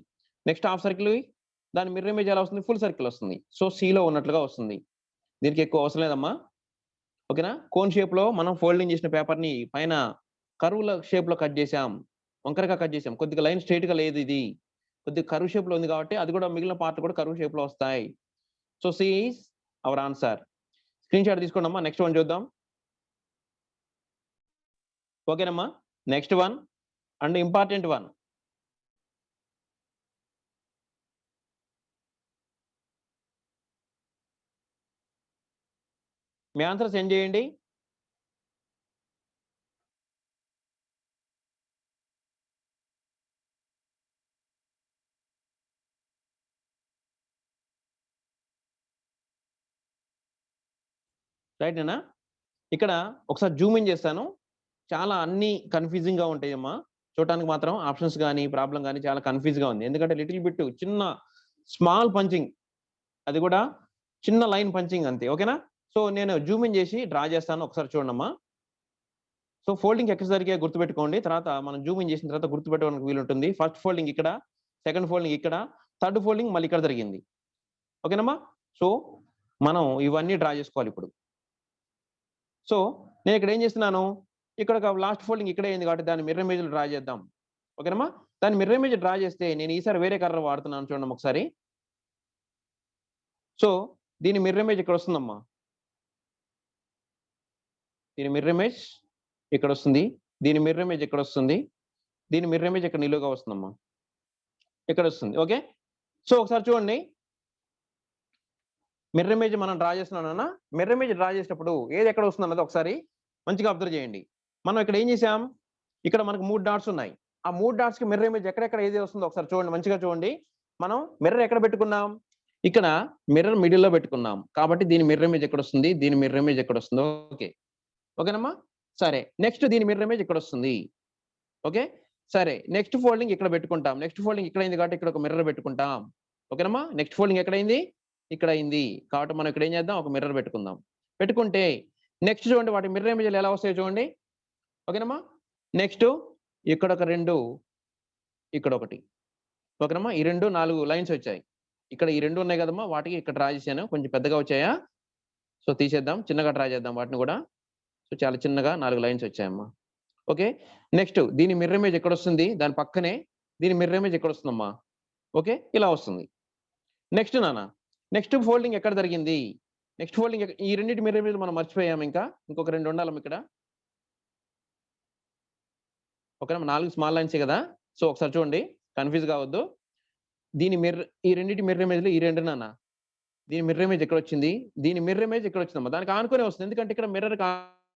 నెక్స్ట్ హాఫ్ సర్కిల్ దాని మిర్రర్ ఇమేజ్ ఎలా వస్తుంది? ఫుల్ సర్కిల్ వస్తుంది. సో సి లో ఉన్నట్లుగా వస్తుంది. దీనికి ఎక్కువ అవసరం లేదమ్మా. ఓకేనా? కోన్ షేప్ లో మనం ఫోల్డింగ్ చేసిన పేపర్ ని పైన కర్వ్ షేప్ లో కట్ చేసాం, వంకరగా కట్ చేసాం, కొద్దిగా లైన్ స్ట్రైట్ గా లేదు, ఇది కొద్దిగా కర్వ్ షేప్ లో ఉంది కాబట్టి అది కూడా మిగిలిన పార్ట్ కూడా కర్వ్ షేప్ లో వస్తాయి. So C is our answer. Screen shot తీసుకోండి అమ్మా. నెక్స్ట్ వన్ చూద్దాం. ఓకేనమ్మా. Next one and important one. మీ ఆన్సర్ సెండ్ చేయండి. రైట్ అన్నా? ఇక్కడ ఒకసారి జూమ్ ఇన్ చేస్తాను. చాలా అన్ని కన్ఫ్యూజింగ్ గా ఉంటాయమ్మా. చూడటానికి మాత్రం ఆప్షన్స్ కానీ ప్రాబ్లం కానీ చాలా కన్ఫ్యూజ్ గా ఉంది. ఎందుకంటే లిటిల్ బిట్ చిన్న స్మాల్ పంచింగ్, అది కూడా చిన్న లైన్ పంచింగ్ అంతే. ఓకేనా? సో నేను జూమ్ ఇన్ చేసి డ్రా చేస్తాను, ఒకసారి చూడమ్మా. సో ఫోల్డింగ్ ఎక్కడిసరికి గుర్తుపెట్టుకోండి, తర్వాత మనం జూమ్ ఇన్ చేసిన తర్వాత గుర్తుపెట్టుకోవడానికి వీలు ఉంటుంది. ఫస్ట్ ఫోల్డింగ్ ఇక్కడ, సెకండ్ ఫోల్డింగ్ ఇక్కడ, థర్డ్ ఫోల్డింగ్ మళ్ళీ ఇక్కడ జరిగింది. ఓకేనమ్మా? సో మనం ఇవన్నీ డ్రా చేసుకోవాలి ఇప్పుడు. సో నేను ఇక్కడ ఏం చేస్తున్నాను, ఇక్కడ లాస్ట్ ఫోల్డింగ్ ఇక్కడే అయింది కాబట్టి దాన్ని మిర్రర్ ఇమేజ్ డ్రా చేద్దాం. ఓకేనమ్మా? దాని మిర్రర్ ఇమేజ్ డ్రా చేస్తే నేను ఈసారి వేరే కలర్ వాడుతున్నాను చూడండి ఒకసారి. సో దీని మిర్రర్ ఇమేజ్ ఇక్కడ వస్తుందమ్మా. దీని మిర్రర్ ఇమేజ్ ఇక్కడ వస్తుంది. దీని మిర్రర్ ఇమేజ్ ఇక్కడ వస్తుంది. దీని మిర్రర్ ఇమేజ్ ఇక్కడ నిలువుగా వస్తుందమ్మా. ఇక్కడ వస్తుంది. ఓకే. సో ఒకసారి చూడండి. మిర్రర్ ఇమేజ్ మనం డ్రా చేస్తున్నాం. మిర్రర్ ఇమేజ్ డ్రా చేసేటప్పుడు ఏది ఎక్కడ వస్తుంది అన్నది ఒకసారి మంచిగా అబ్జర్వ్ చేయండి. మనం ఇక్కడ ఏం చేసాం, ఇక్కడ మనకు 3 డాట్స్ ఉన్నాయి. ఆ 3 డాట్స్ కి మిర్రర్ ఇమేజ్ ఎక్కడెక్కడ ఏది వస్తుందో ఒకసారి చూడండి, మంచిగా చూడండి. మనం మిర్రర్ ఎక్కడ పెట్టుకున్నాం, ఇక్కడ మిర్రర్ మిడిల్ లో పెట్టుకున్నాం. కాబట్టి దీని మిర్రర్ ఇమేజ్ ఎక్కడ వస్తుంది, దీని మిర్రర్ ఇమేజ్ ఎక్కడ వస్తుందో. ఓకే, ఓకేనమ్మా. సరే, నెక్స్ట్ దీని మిర్రర్ ఇమేజ్ ఇక్కడ వస్తుంది. ఓకే, సరే, నెక్స్ట్ ఫోల్డింగ్ ఇక్కడ పెట్టుకుంటాం. నెక్స్ట్ ఫోల్డింగ్ ఇక్కడ అయింది కాబట్టి ఇక్కడ ఒక మిర్రర్ పెట్టుకుంటాం. ఓకేనమ్మా. నెక్స్ట్ ఫోల్డింగ్ ఎక్కడైంది, ఇక్కడ అయింది కాబట్టి మనం ఇక్కడ ఏం చేద్దాం, ఒక మిర్రర్ పెట్టుకుందాం. పెట్టుకుంటే నెక్స్ట్ చూడండి వాటి మిర్రర్ ఇమేజ్లు ఎలా వస్తాయో చూడండి. ఓకేనమ్మా. నెక్స్ట్ ఇక్కడ ఒక 2, ఇక్కడ ఒకటి. ఓకేనమ్మా. ఈ 2 4 లైన్స్ వచ్చాయి. ఇక్కడ ఈ 2 ఉన్నాయి కదమ్మా, వాటికి ఇక్కడ డ్రా చేశాను. కొంచెం పెద్దగా వచ్చాయా, సో తీసేద్దాం, చిన్నగా డ్రా చేద్దాం వాటిని కూడా. సో చాలా చిన్నగా 4 లైన్స్ వచ్చాయమ్మా. ఓకే, నెక్స్ట్ దీని మిర్రర్ ఇమేజ్ ఎక్కడ వస్తుంది, దాని పక్కనే దీని మిర్రర్ ఇమేజ్ ఎక్కడ వస్తుందమ్మా. ఓకే, ఇలా వస్తుంది. నెక్స్ట్ నాన్న, నెక్స్ట్ ఫోల్డింగ్ ఎక్కడ జరిగింది, నెక్స్ట్ ఫోల్డింగ్ ఈ రెండింటి మిర్రర్ ఇమేజ్ మనం మర్చిపోయాం. ఇంకొక 2 ఉండాలమ్మా ఇక్కడ. ఓకేనా, 4 స్మాల్ లైన్సే కదా. సో ఒకసారి చూడండి, కన్ఫ్యూజ్ కావద్దు. దీని మిర్రర్, ఈ రెండింటి మిర్రర్ ఇమేజ్లు ఈ 2 నాన్న. దీని మిర్రర్ ఇమేజ్ ఎక్కడ వచ్చింది, దీని మిర్రర్ ఇమేజ్ ఎక్కడ వచ్చిందమ్మా, దానికి ఆనుకొని వస్తుంది. ఎందుకంటే ఇక్కడ మిర్రర్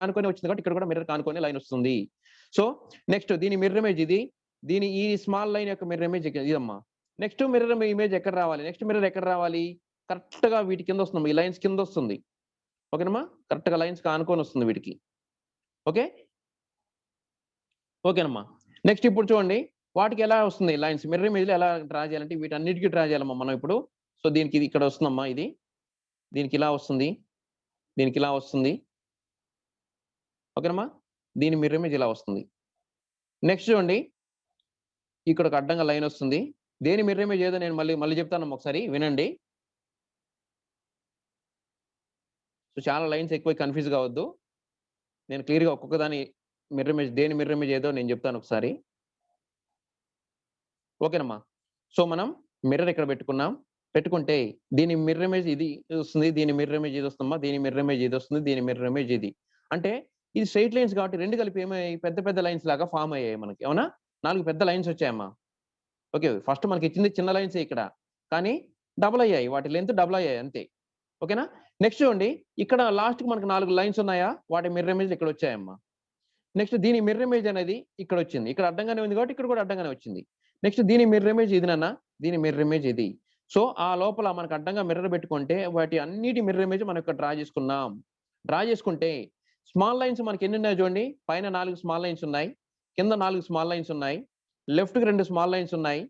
ఆనుకొని వచ్చింది కాబట్టి ఇక్కడ కూడా మిర్రర్ ఆనుకొని లైన్ వస్తుంది. సో నెక్స్ట్ దీని మిర్రర్ ఇమేజ్ ఇది, దీని ఈ స్మాల్ లైన్ యొక్క మిర్రర్ ఇమేజ్ ఇదమ్మా. నెక్స్ట్ మిర్రర్ ఇమేజ్ ఎక్కడ రావాలి, నెక్స్ట్ మిర్రర్ ఎక్కడ రావాలి, కరెక్ట్ గా వీటి కింద వస్తుంది, ఈ లైన్స్ కింద వస్తుంది. ఓకేనమ్మా, కరెక్ట్ గా లైన్స్ ఆనుకొని వస్తుంది వీటికి. ఓకే, ఓకేనమ్మా. నెక్స్ట్ ఇప్పుడు చూడండి వాటికి ఎలా వస్తుంది లైన్స్, మిర్రర్ ఇమేజ్లు ఎలా డ్రా చేయాలంటే వీటన్నిటికీ డ్రా చేయాలమ్మా మనం ఇప్పుడు. సో దీనికి ఇది ఇక్కడ వస్తుందమ్మా, ఇది దీనికి ఇలా వస్తుంది, దీనికి ఇలా వస్తుంది. ఓకేనమ్మా, దీని మిర్రర్ ఇమేజ్ ఇలా వస్తుంది. నెక్స్ట్ చూడండి ఇక్కడ ఒక అడ్డంగా లైన్ వస్తుంది. దేని మిర్రర్ ఇమేజ్ ఏదో నేను మళ్ళీ చెప్తానమ్మా, ఒకసారి వినండి. సో చాలా లైన్స్ ఎక్కువ కన్ఫ్యూజ్ కావద్దు. నేను క్లియర్గా ఒక్కొక్క దాని మిర్రర్ ఇమేజ్, దేని మిర్రర్ ఇమేజ్ ఏదో నేను చెప్తాను ఒకసారి. ఓకేనమ్మా. సో మనం మిర్రర్ ఇక్కడ పెట్టుకున్నాం. పెట్టుకుంటే దీని మిర్రర్ ఇమేజ్ ఇది వస్తుంది, దీని మిర్రర్ ఇమేజ్ ఇది వస్తుందమ్మా, దీని మిర్రర్ ఇమేజ్ ఇది వస్తుంది, దీని మిర్రర్ ఇమేజ్ ఇది. అంటే ఇది స్ట్రైట్ లైన్స్ కాబట్టి 2 కలిపి ఏమయ్యాయి, పెద్ద పెద్ద లైన్స్ లాగా ఫామ్ అయ్యాయి మనకి. అవునా, 4 పెద్ద లైన్స్ వచ్చాయమ్మా. ఓకే, ఫస్ట్ మనకి ఇచ్చింది చిన్న లైన్స్ ఇక్కడ, కానీ డబుల్ అయ్యాయి, వాటి లెంత్ డబుల్ అయ్యాయి అంతే. ఓకేనా. నెక్స్ట్ చూడండి ఇక్కడ లాస్ట్ కి మనకు 4 లైన్స్ ఉన్నాయా, వాటి మిర్రర్ ఇమేజ్ ఇక్కడ వచ్చాయమ్మా. నెక్స్ట్ దీని మిర్రర్ ఇమేజ్ అనేది ఇక్కడ వచ్చింది, ఇక్కడ అడ్డంగానే ఉంది కాబట్టి ఇక్కడ కూడా అడ్డంగానే వచ్చింది. నెక్స్ట్ దీని మిర్రర్ ఇమేజ్ ఇది నాన్న, దీని మిర్రర్ ఇమేజ్ ఇది. సో ఆ లోపల మనకు అడ్డంగా మిర్రర్ పెట్టుకుంటే వాటి అన్నిటి మిర్రర్ ఇమేజ్ మనం ఇక్కడ డ్రా చేసుకున్నాం. డ్రా చేసుకుంటే స్మాల్ లైన్స్ మనకి ఎన్ని ఉన్నాయి చూడండి, పైన 4 స్మాల్ లైన్స్ ఉన్నాయి, కింద 4 స్మాల్ లైన్స్ ఉన్నాయి, లెఫ్ట్ కి 2 స్మాల్ లైన్స్ ఉన్నాయి,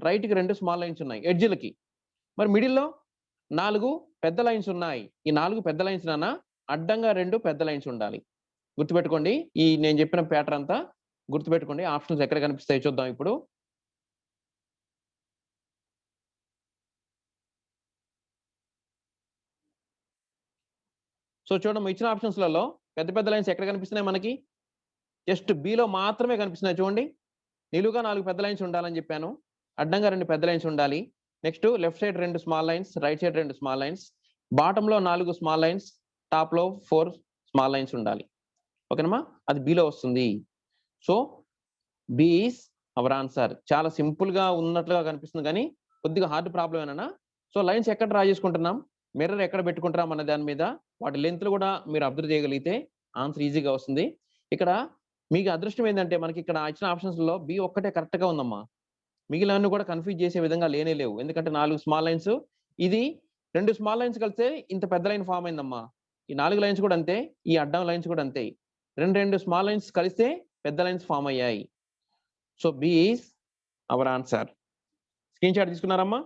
రైట్ కి 2 స్మాల్ లైన్స్ ఉన్నాయి ఎడ్జ్లకి. మరి మిడిల్లో 4 పెద్ద లైన్స్ ఉన్నాయి. ఈ 4 పెద్ద లైన్స్ నాన్న అడ్డంగా 2 పెద్ద లైన్స్ ఉండాలి. గుర్తుపెట్టుకోండి, ఈ నేను చెప్పిన ప్యాటర్న్ అంతా గుర్తుపెట్టుకోండి. ఆప్షన్స్ ఎక్కడ కనిపిస్తాయి చూద్దాం ఇప్పుడు. సో చూడండి, ఇచ్చిన ఆప్షన్స్లలో పెద్ద పెద్ద లైన్స్ ఎక్కడ కనిపిస్తున్నాయి మనకి, జస్ట్ బిలో మాత్రమే కనిపిస్తున్నాయి. చూడండి, నిలువుగా 4 పెద్ద లైన్స్ ఉండాలని చెప్పాను, అడ్డంగా 2 పెద్ద లైన్స్ ఉండాలి. Next left side 2 small lines, right side 2 small lines, bottom లో 4 స్మాల్ లైన్స్, టాప్ లో 4 స్మాల్ లైన్స్ ఉండాలి. ఓకేనమ్మా, అది బిలో వస్తుంది. So B is our answer. చాలా సింపుల్ గా ఉన్నట్లుగా కనిపిస్తుంది కానీ కొద్దిగా హార్డ్ ప్రాబ్లం ఏనా. సో లైన్స్ ఎక్కడ డ్రా చేసుకుంటున్నాం, మిర్రర్ ఎక్కడ పెట్టుకుంటున్నాం అన్న దాని మీద వాటి లెంత్లు కూడా మీరు అబ్జర్వ్ చేయగలిగితే ఆన్సర్ ఈజీగా వస్తుంది. ఇక్కడ మీకు అదృష్టం ఏంటంటే మనకి ఇక్కడ ఇచ్చిన ఆప్షన్స్ లో బి ఒక్కటే కరెక్ట్ గా ఉందమ్మా, మిగిలిన కూడా కన్ఫ్యూజ్ చేసే విధంగా లేనే లేవు. ఎందుకంటే 4 స్మాల్ లైన్స్, ఇది 2 స్మాల్ లైన్స్ కలిస్తే ఇంత పెద్ద లైన్ ఫామ్ అయిందమ్మా. ఈ 4 లైన్స్ కూడా అంతే, ఈ అడ్డం లైన్స్ కూడా అంతే, 2 స్మాల్ లైన్స్ కలిస్తే పెద్ద లైన్స్ ఫామ్ అయ్యాయి. So B is our answer. Screen shot తీసుకున్నారమ్మా.